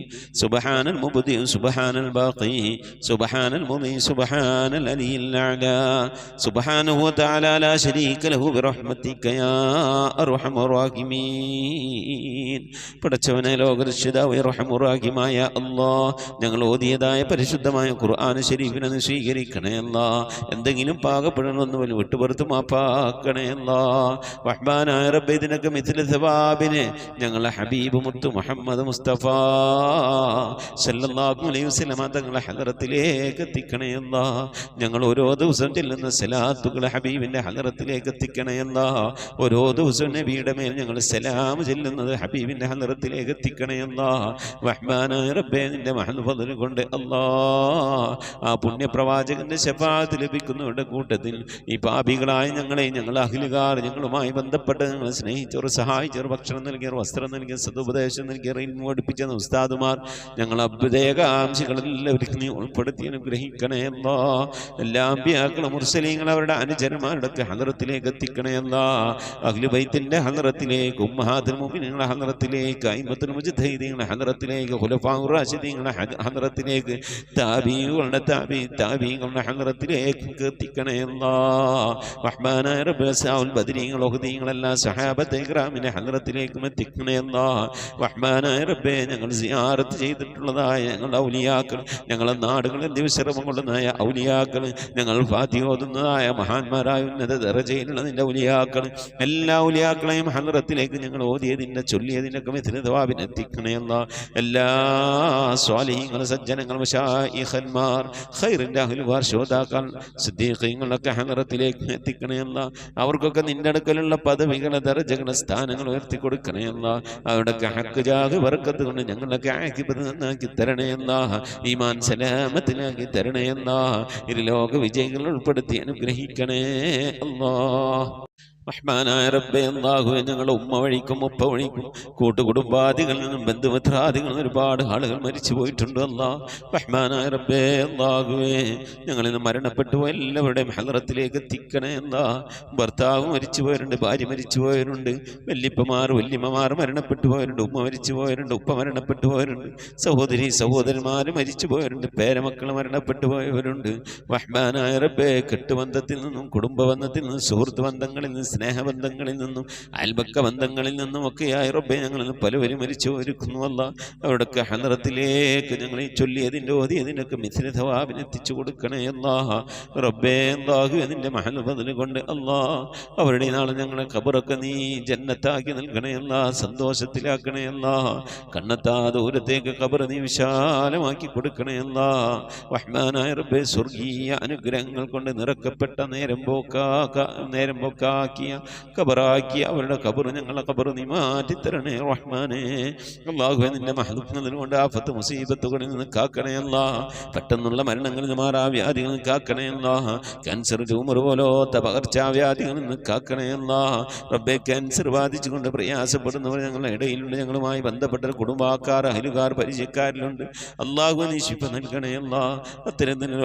سبحان المبدئ سبحان الباقي سبحان المضي سبحان العلي الأعلى سبحانه وتعالى لا شريك له برحمتك يا أرحم الراحمين. പടച്ചവനെ ലോകരക്ഷിതാവേ റഹ്മാനുറഹീമായ അല്ലാഹ്, ഞങ്ങൾ ഓതിയതായ പരിശുദ്ധമായ ഖുർആൻ ശരീഫിനെ സ്വീകരിക്കണേ അല്ലാഹ്. എന്തെങ്കിലും പാകപ്പെടണമെന്ന് വിട്ടുപുറത്ത് മാപ്പാക്കണേ അല്ലാഹ്. റഹ്മാനായ റബ്ബേ, ഇതിനൊക്കെ മിഥില സവാബിനെ ഞങ്ങളെ ഹബീബ് മുത്ത് മുഹമ്മദ് മുസ്തഫ സല്ലല്ലാഹു അലൈഹി വസല്ലം തങ്ങളെ ഹദറത്തിലേക്ക് എത്തിക്കണേ അല്ലാഹ്. ഞങ്ങൾ ഓരോ ദിവസം ചെല്ലുന്ന സലാത്തുകൾ ഹബീബിൻ്റെ ഹദറത്തിലേക്ക് എത്തിക്കണേ അല്ലാഹ്. ഓരോ ദിവസവും നബിയുടെ മേൽ ഞങ്ങൾ സലാം ചെല്ലുന്നത് ഹബീബിൻ്റെ ഹദറത്തിലേക്ക് എത്തിക്കണേ അല്ലാഹ്. റഹ്മാനായ റബ്ബേ, നിന്റെ മഹൽ ഫദ്ൽ കൊണ്ട് അല്ലാഹ് ആ പുണ്യപ്രവാചകന്റെ ശഫാഅത്ത് ലഭിക്കുന്നവരുടെ കൂട്ടത്തിൽ ഈ പാപികളായ ഞങ്ങളെ, ഞങ്ങൾ അഹ്ലുകാർ, ഞങ്ങളുമായി ബന്ധപ്പെട്ട് ഞങ്ങളെ സ്നേഹിച്ചവർ, സഹായിച്ചവർ, ഭക്ഷണം നൽകിയവർ, വസ്ത്രം നൽകിയവർ, സദുപദേശം നൽകിയവർ, ഇൽമു പഠിപ്പിച്ച ഉസ്താദുമാർ, ഞങ്ങൾ അഭ്യുദയകാംക്ഷികളെല്ലാവരും നീ ഉൾപ്പെടുത്തി അനുഗ്രഹിക്കണേ അല്ലാഹ്. എല്ലാ അമ്പിയാക്കളും മുർസലീങ്ങളും അവരുടെ അനുചരന്മാരുടെ ഹദറത്തിലേക്ക് എത്തിക്കണേ അല്ലാഹ്. അഹ്ലു ബൈത്തിന്റെ ഹദറത്തിലേക്ക്, ഉമ്മഹാത്തുൽ മുഅ്മിനീങ്ങളുടെ ഹദറത്തിലേക്ക്, അയിമ്മത്തുൽ മുജ്തഹിദീങ്ങളുടെ ഹദറത്തിലേക്ക്, ഖുലഫാഉർ റാഷിദീങ്ങളുടെ ഹദറത്തിലേക്ക്, താബീങ്ങളുടെ താബീങ്ങളുടെ ഹദറത്തിലേക്ക് എത്തിക്കണേ അല്ലാഹ്. റഹ്മാനായ റബ്ബേ, സഹാബത്തുൽ ബദരീങ്ങൾ, ഉഹദീങ്ങൾ, എല്ലാ സഹാബത്തെ ഇക്റാമിന്റെ ഹദറത്തിലേക്കും എത്തിക്കണേ അല്ലാഹ്. റഹ്മാനായ റബ്ബേ, ഞങ്ങൾ സിയാറത്ത് ചെയ്തിട്ടുള്ളതായ ഞങ്ങളുടെ ഔലിയാക്കൾ, ഞങ്ങളുടെ നാടുകളിൽ ദിവസരമം കൊള്ളുന്നതായ ഔലിയാക്കൾ, ഞങ്ങൾ ഫാത്തിഹ ഓതുന്നതായ മഹാന്മാരായ ഉന്നത ദറജയിലുള്ള നിന്റെ ഔലിയാക്കൾ, എല്ലാ ഔലിയാക്കളെയും ഹദറത്തിലേക്ക് ഞങ്ങൾ ഓതിയതിൻ്റെ ചൊല്ലിയതിൻ്റെയൊക്കെ മിഥില സവാബിനെ എത്തിക്കണേ അല്ലാഹ്. എല്ലാ സ്വാലിഹീങ്ങൾ, സജ്ജനങ്ങൾ, മശായിഖന്മാർ, ഖൈറിൻ്റെ അഹ്ലുകാർ, ശോതാക്കൾ, സിദ്ദീഖീങ്ങളൊക്കെ ഹദറത്തിലേക്ക് എത്തിക്കണേ അല്ലാഹ്. അവർക്കൊക്കെ നിന്റെ അടുക്കലുള്ള പദവികളെ, ദറജകളെ, സ്ഥാനങ്ങൾ ഉയർത്തി കൊടുക്കണേ അല്ലാഹ്. അവരുടെയൊക്കെ ഹക്ക് ജാഹ് ബർക്കത്ത് കൊണ്ട് ഞങ്ങളുടെയൊക്കെ ആഖിബത്ത് നന്നാക്കി തരണേ അല്ലാഹ്. ഈമാൻ സലാമത്തിലാക്കി തരണേ അല്ലാഹ്. ഇരുലോക വിജയികൾ ഉൾപ്പെടുത്തി അനുഗ്രഹിക്കണേ അല്ലാഹ്. റഹ്മാനായ റബ്ബേ, അല്ലാഹുവേ, ഞങ്ങളുടെ ഉമ്മ വഴിക്കും ഉപ്പ വഴിക്കും കൂട്ടുകുടുംബാദികളിൽ നിന്നും ബന്ധുമിത്രാദികളിൽ നിന്നും ഒരുപാട് ആളുകൾ മരിച്ചു പോയിട്ടുണ്ട് അല്ലാഹ്. റഹ്മാനായ റബ്ബേ, അല്ലാഹുവേ, ഞങ്ങളിൽ നിന്ന് മരണപ്പെട്ടു എല്ലാവരുടെയും ഹദറത്തിലേക്ക് എത്തിക്കണേ അല്ലാഹ്. ഭർത്താവ് മരിച്ചു പോയവരുണ്ട്, ഭാര്യ മരിച്ചു പോയവരുണ്ട്, വല്യപ്പമാർ വല്യമ്മമാർ മരണപ്പെട്ടു പോയവരുണ്ട്, ഉമ്മ മരിച്ചു പോയവരുണ്ട്, ഉപ്പ മരണപ്പെട്ടു പോയവരുണ്ട്, സഹോദരി സഹോദരന്മാർ മരിച്ചു പോയവരുണ്ട്, പേരമക്കൾ മരണപ്പെട്ടു പോയവരുണ്ട്. റഹ്മാനായ റബ്ബേ, കെട്ടുബന്ധത്തിൽ നിന്നും കുടുംബബന്ധത്തിൽ നിന്നും സുഹൃത്ത് ബന്ധങ്ങളിൽ നിന്നും സ്നേഹബന്ധങ്ങളിൽ നിന്നും അയൽപക്ക ബന്ധങ്ങളിൽ നിന്നും ഒക്കെയായി റബ്ബെ ഞങ്ങളിൽ പലവരും മരിച്ചു ഒരുക്കുന്നു അല്ല. അവിടൊക്കെ ഹദ്റത്തിലേക്ക് ഞങ്ങളെ ചൊല്ലിയതിൻ്റെ ഓതിയതിനൊക്കെ മിഥില തവാബിന് എത്തിച്ചു കൊടുക്കണേ അല്ലാ. റബ്ബേ അല്ലാഹു അതിൻ്റെ മഹൽ ഫദ്ൽ കൊണ്ട് അല്ലാ അവരുടെ നാളെ ഞങ്ങളെ ഖബറൊക്കെ നീ ജന്നത്താക്കി നൽകണേ അല്ലാ, സന്തോഷത്തിലാക്കണേ അല്ലാ. കണ്ണെത്താ ദൂരത്തേക്ക് ഖബർ നീ വിശാലമാക്കി കൊടുക്കണേ അല്ലാ. റഹ്മാനായ റബ്ബേ സ്വർഗീയ അനുഗ്രഹങ്ങൾ കൊണ്ട് നിറക്കപ്പെട്ട നേരം പോക്കാക്കിയ ഖബറാക്കിയ അവരുടെ ഖബർ ഞങ്ങളെ ഖബർ നീ മാറ്റിത്തരണേ റഹ്മാനേ. അല്ലാഹുവേ നിന്റെ മഹ്ദൂദിനെ കൊണ്ട് ആഫത്ത് മുസീബത്തുകളിൽ നിന്ന് കാക്കണേ അല്ലാ. പെട്ടെന്നുള്ള മരണങ്ങളിൽ നിന്ന് മാറാവ്യാധികളിൽ നിന്ന് കാക്കണേ അല്ലാ. ക്യാൻസർ ട്യൂമർ പോലത്തെ പകർച്ചാവ്യാധികളിൽ നിന്ന് കാക്കണേ അല്ലാ. റബ്ബേ ക്യാൻസർ ബാധിച്ചുകൊണ്ട് പ്രയാസപ്പെടുന്നവർ ഞങ്ങളുടെ ഇടയിലുണ്ട്, ഞങ്ങളുമായി ബന്ധപ്പെട്ട കുടുംബക്കാർ അയലുകാർ പരിചയക്കാരിലുണ്ട്. അല്ലാഹു നീ ശിഫ നൽകണേ അല്ലാ. അത്തരത്തിന്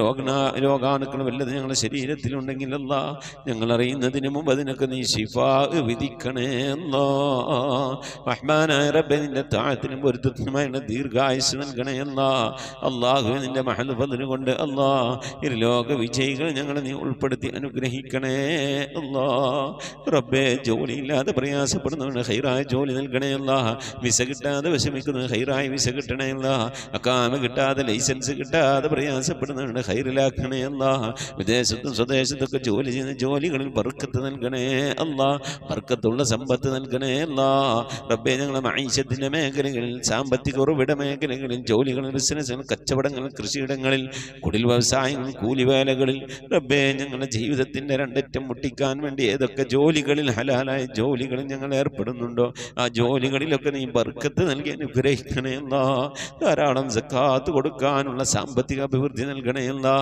രോഗാണുക്കൾ വല്ലത് ഞങ്ങളുടെ ശരീരത്തിലുണ്ടെങ്കിൽ അല്ലാ ഞങ്ങൾ അറിയുന്നതിന് മുമ്പ് അതിനൊക്കെ നീ ശിഫാ വിധിക്കണേ അല്ലാ. റഹ്മാനായ റബ്ബേ നിന്റെ താഴത്തിനും പൊരുത്തത്തിനുമായുള്ള ദീർഘായുസ് നൽകണേ അല്ലാ. അല്ലാഹുവേ നിന്റെ മഹൽ ഫദ്ൽ കൊണ്ട് അല്ലാ ലോക വിജയികൾ ഞങ്ങളെ നീ ഉൾപ്പെടുത്തി അനുഗ്രഹിക്കണേ അല്ലാ. റബ്ബേ ജോലിയില്ലാതെ പ്രയാസപ്പെടുന്നവന് ഹൈറായ ജോലി നൽകണേ അല്ലാ. വിസ കിട്ടാതെ വിഷമിക്കുന്നവന് ഹൈറായ വിസ കിട്ടണേ അല്ലാ. അക്കാമ കിട്ടാതെ ലൈസൻസ് കിട്ടാതെ പ്രയാസപ്പെടുന്നവന് ഹൈറിലാക്കണേ അല്ലാ. വിദേശത്തും സ്വദേശത്തൊക്കെ ജോലി ചെയ്യുന്ന ജോലികളിൽ ബർക്കത്ത് നൽകണേ അല്ലാ. ബർക്കത്തുള്ള സമ്പത്ത് നൽകണേ അല്ലാ. റബ്ബേ ഞങ്ങളെ മഈശത്തിന്റെ മേഖലകളിൽ, സാമ്പത്തിക ഉറവിട മേഖലകളിൽ, ജോലികളിൽ, ബിസിനസ്സുകൾ, കച്ചവടങ്ങൾ, കൃഷിയിടങ്ങളിൽ, കുടിൽ വ്യവസായങ്ങൾ, കൂലിവേലകളിൽ റബ്ബേ ഞങ്ങളുടെ ജീവിതത്തിന്റെ രണ്ടറ്റം മുട്ടിക്കാൻ വേണ്ടി ഏതൊക്കെ ജോലികളിൽ ഹലാലായ ജോലികളിൽ ഞങ്ങൾ ഏർപ്പെടുന്നുണ്ടോ ആ ജോലികളിലൊക്കെ നീ ബർക്കത്ത് നൽകി അനുഗ്രഹിക്കണേ അല്ലാ. ധാരാളം സക്കാത്ത് കൊടുക്കാനുള്ള സാമ്പത്തിക അഭിവൃദ്ധി നൽകണേ അല്ലാ.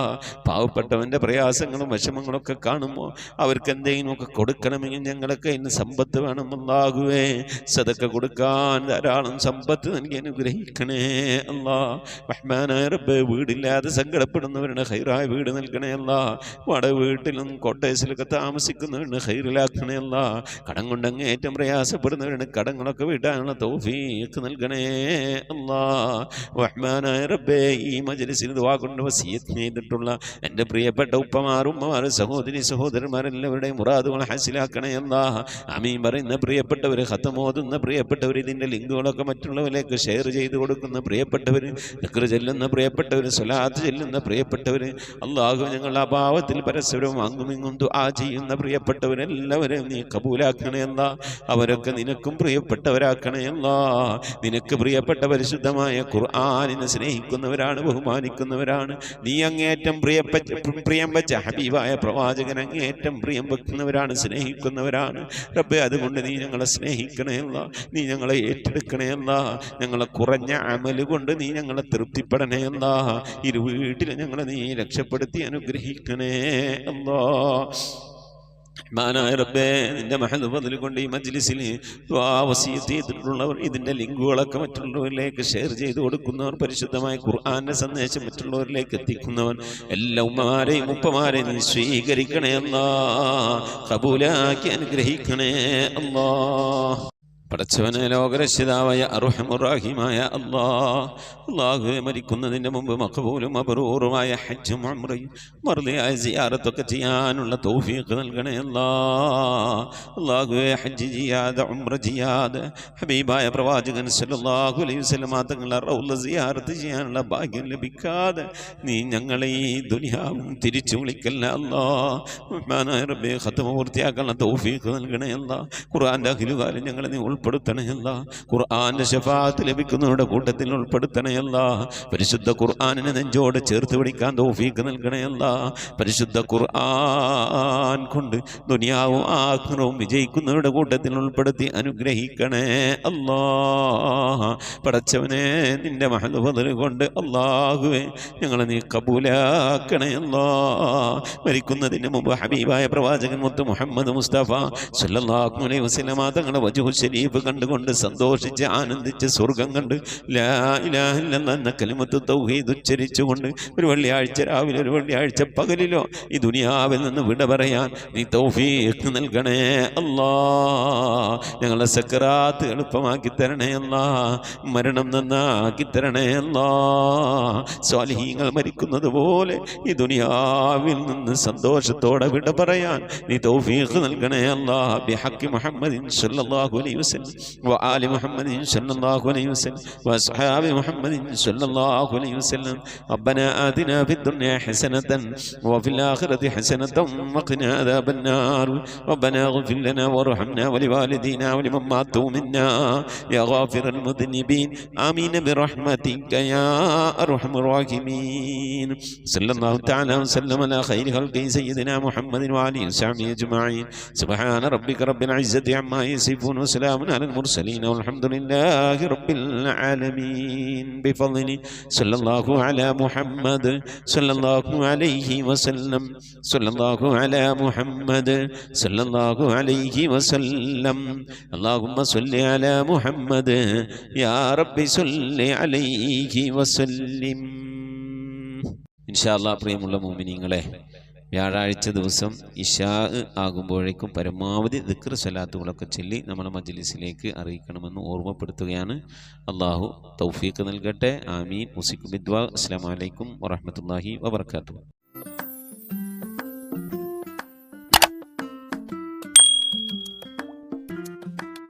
പാവപ്പെട്ടവൻ്റെ പ്രയാസങ്ങളും വിഷമങ്ങളൊക്കെ കാണുമ്പോൾ അവർക്ക് എന്തെങ്കിലുമൊക്കെ കൊടുക്കണമെങ്കിൽ ഞങ്ങളൊക്കെ ഇന്ന് സമ്പത്ത് വേണം അല്ലാഹുവേ. സദക്ക കൊടുക്കാൻ ധാരാളം സമ്പത്ത് നൽകി അനുഗ്രഹിക്കണേ അല്ലാ. റഹ്മാനായ റബ്ബേ വീടില്ലാതെ സങ്കടപ്പെടുന്നവരുടെ ഹൈറായ വീട് നൽകണേ അല്ലാ. വാടക വീട്ടിലും കോട്ടേഴ്സിലൊക്കെ താമസിക്കുന്നവരുടെ ഹൈറിലാക്കണേ അല്ലാ. കടം കൊണ്ടങ്ങേറ്റം പ്രയാസപ്പെടുന്നവരുടെ കടങ്ങളൊക്കെ വീട്ടാനുള്ള തൗഫീഖ് നൽകണേ അല്ലാ. റഹ്മാനായ റബ്ബേ ഈ മജ്‌ലിസിൽ ദുആ കൊണ്ട് വസിയത്ത് ചെയ്തിട്ടുള്ള എൻ്റെ പ്രിയപ്പെട്ട ഉപ്പമാർ, ഉമ്മമാർ, സഹോദരി സഹോദരന്മാരെല്ലാവരുടെയും മുറാദുകൾ ഹാസിലാക്കണേ അല്ലാ. ആമീൻ പറയുന്ന പ്രിയപ്പെട്ടവർ, ഖത്മോതുന്ന പ്രിയപ്പെട്ടവർ, ഇതിൻ്റെ ലിങ്കുകളൊക്കെ മറ്റുള്ളവരിലേക്ക് ഷെയർ ചെയ്ത് കൊടുക്കുന്ന പ്രിയപ്പെട്ടവർ, ദിക്ർ ചെല്ലുന്ന പ്രിയപ്പെട്ടവർ, സ്വലാത്ത് ചെല്ലുന്ന പ്രിയപ്പെട്ടവർ, അല്ലാഹു ഞങ്ങളുടെ അഭാവത്തിൽ പരസ്പരം അങ്ങുമിങ്ങും ദുആ ചെയ്യുന്ന പ്രിയപ്പെട്ടവരെല്ലാവരെയും നീ കബൂലാക്കണേ അല്ലാ. അവരൊക്കെ നിനക്കും പ്രിയപ്പെട്ടവരാക്കണേ അല്ലാ. നിനക്ക് പ്രിയപ്പെട്ട പരിശുദ്ധമായ ഖുർആനിനെ സ്നേഹിക്കുന്നവരാണ്, ബഹുമാനിക്കുന്നവരാണ്. നീ അങ്ങേറ്റം പ്രിയം വെച്ച ഹബീബായ പ്രവാചകൻ അങ്ങേറ്റം പ്രിയം വെക്കുന്നവരാണ്, സ്നേഹിക്കുന്നവരാണ്. റബ്ബേ അതുകൊണ്ട് നീ ഞങ്ങളെ സ്നേഹിക്കണേ അല്ലാ. നീ ഞങ്ങളെ ഏറ്റെടുക്കണേ അല്ലാ. ഞങ്ങളെ കുറഞ്ഞ അമല് കൊണ്ട് നീ ഞങ്ങളെ തൃപ്തിപ്പെടണേ അല്ലാ. ഇരു വീട്ടിൽ ഞങ്ങളെ നീ രക്ഷപ്പെടുത്തി അനുഗ്രഹിക്കണേ അല്ലാ. റഹ്മാനായ റബ്ബേ നിന്റെ മഹൽ ഫദ്ൽ കൊണ്ട് ഈ മജ്‌ലിസിൽ ദുആ വസിയത്ത് ചെയ്തിട്ടുള്ളവർ, ഇതിൻ്റെ ലിങ്കുകളൊക്കെ മറ്റുള്ളവരിലേക്ക് ഷെയർ ചെയ്ത് കൊടുക്കുന്നവർ, പരിശുദ്ധമായ ഖുർആന്റെ സന്ദേശം മറ്റുള്ളവരിലേക്ക് എത്തിക്കുന്നവർ, എല്ലാ ഉമ്മമാരെയും ഉപ്പമാരെയും നീ സ്വീകരിക്കണേ അല്ലാ. ഖബൂലാക്കി അനുഗ്രഹിക്കണേ അല്ലാ. പടച്ചവനെ ലോകരക്ഷിതാവായ അർഹമുർ-റഹീമായ അല്ലാഹുവേ മരിക്കുന്നതിൻ്റെ മുമ്പ് മഖബൂലും മബ്റൂറുമായ ഹജ്ജും ഉംറയും മർദിയായ സിയാറത്തൊക്കെ ചെയ്യാനുള്ള തൗഫീഖ് നൽകണേ അല്ലാഹുവേ. ഹജ്ജ് ചെയ്യാതെ ഉംറ ചെയ്യാതെ ഹബീബായ പ്രവാചകൻ സല്ലല്ലാഹു അലൈഹി വസല്ലം തങ്ങളുടെ റൗള സിയാറത്ത് ചെയ്യാനുള്ള ഭാഗ്യം ലഭിക്കാതെ നീ ഞങ്ങളെ ഈ ദുനിയാവും തിരിച്ചു വിളിക്കല്ല അല്ലാഹ്. റബ്ബേ ഖത്മ പൂർത്തിയാക്കാനുള്ള തൗഫീഖ് നൽകണേ അല്ലാഹ്. ഖുർആന്റെ അഖിലുകാലം ഞങ്ങളെ നീ ഉൾപ്പെടുത്തണേ അല്ലാഹ്. ഖുർആന്റെ ശഫാഅത്ത് ലഭിക്കുന്നവരുടെ കൂട്ടത്തിൽ ഉൾപ്പെടുത്തണേ അല്ലാഹ്. പരിശുദ്ധ ഖുർആനിനെ നെഞ്ചോട് ചേർത്ത് പിടിക്കാൻ തൗഫീഖ് നൽകണേ അല്ലാഹ്. പരിശുദ്ധ ഖുർആൻ കൊണ്ട് ദുനിയാവും ആഖിറവും വിജയിക്കുന്നവരുടെ കൂട്ടത്തിൽ ഉൾപ്പെടുത്തി അനുഗ്രഹിക്കണേ അല്ലാഹ്. പടച്ചവനെ നിന്റെ മഹൽ ഫദ്ൽ കൊണ്ട് അല്ലാഹുവേ ഞങ്ങളെ നീ കബൂലാക്കണേ അല്ലാഹ്. മരിക്കുന്നതിന് മുമ്പ് ഹബീബായ പ്രവാചകൻ മുത്ത് മുഹമ്മദ് മുസ്തഫ സല്ലല്ലാഹു അലൈഹി വസല്ലം തങ്ങളുടെ വജ്ഹു ശരീഫ് ഷരീഫ് കണ്ടുകൊണ്ട് സന്തോഷിച്ച് ആനന്ദിച്ച് സ്വർഗം കണ്ട് ലാ ഇലാഹ ഇല്ലല്ലാഹ് എന്ന കലിമത്ത് തൗഹീദ് ഉച്ചരിച്ചുകൊണ്ട് ഒരു വെള്ളിയാഴ്ച രാവിലെ ഒരു വെള്ളിയാഴ്ച പകലിലോ ഈ ദുനിയാവിൽ നിന്ന് വിട പറയാൻ നീ തൗഫീഖ് നൽകണേ അല്ലാ. ഞങ്ങളെ സക്കറാത്ത് എളുപ്പമാക്കി തരണേ അല്ലാ. മരണം നന്നാക്കി തരണേ അല്ലാ. സ്വാലിഹീങ്ങൾ മരിക്കുന്നത് പോലെ ഈ ദുനിയാവിൽ നിന്ന് സന്തോഷത്തോടെ വിട പറയാൻ നീ തൗഫീഖ് നൽകണേ അല്ലാ. ബിഹഖി മുഹമ്മദിൻ സ്വല്ലല്ലാഹു അലൈഹി വസല്ലം വആലി മുഹമ്മദിൻ സ്വല്ലല്ലാഹു അലൈഹി വസല്ലം വഅസ്ഹാബി മുഹമ്മദിൻ സ്വല്ലല്ലാഹു അലൈഹി വസല്ലം. റബ്ബനാ ആതിനാ ഫിദ്ദുനിയാ ഹസനതൻ വഫിൽ ആഖിറതി ഹസനതൻ വഖിനാ അദാബന്നാർ. റബ്ബനാ ഇഗ്ഫിർ ലനാ വർഹംനാ വലിവാലിദീനാ വലിമൻ മാതു മിന്നാ യാ ഗാഫിറൽ മുദ്നിബീൻ. ആമീൻ ബിറഹ്മതിക യാ അർഹമർ റഹീമീൻ. സല്ലല്ലാഹു തആല വസല്ലം അലാ ഖൈരി ഖൽഖി സയ്യിദിനാ മുഹമ്മദിൻ വഅലിഹി വസഹ്ബിഹി അജ്മഈൻ. സുബ്ഹാന റബ്ബിക റബ്ബിൽ ഇസ്സതി അമ്മാ യസിഫൂൻ വസലാമുൻ അലൽ മുർസലീൻ വൽഹംദുലില്ലാഹി റബ്ബിൽ ആലമീൻ. ബിഫദ്ലി സല്ലല്ലാഹു അലാ മുഹമ്മദ് സല്ലല്ലാഹു അലൈഹി വസല്ലം. സല്ലല്ലാഹു അലാ മുഹമ്മദ് സല്ലല്ലാഹു അലൈഹി വസല്ലം. അല്ലാഹുമ്മ സ്വല്ലി അലാ മുഹമ്മദ് യാ റബ്ബി സ്വല്ലി അലൈഹി വസല്ലിം. ഇൻഷാ അല്ലാഹ് പ്രിയമുള്ള മുഅ്മിനീങ്ങളെ, വ്യാഴാഴ്ച ദിവസം ഇശാ ആകുമ്പോഴേക്കും പരമാവധി ദിക്ർ സ്വലാത്തുകളൊക്കെ ചൊല്ലി നമ്മളെ മജ്ലിസിലേക്ക് അറിയിക്കണമെന്ന് ഓർമ്മപ്പെടുത്തുകയാണ്. അള്ളാഹു തൗഫീഖ് നൽകട്ടെ. ആമീൻ. മുസിക് ബിദ്വാ. അസ്സലാമു അലൈക്കും വറഹ്മത്തുള്ളാഹി വബറകാതുഹു.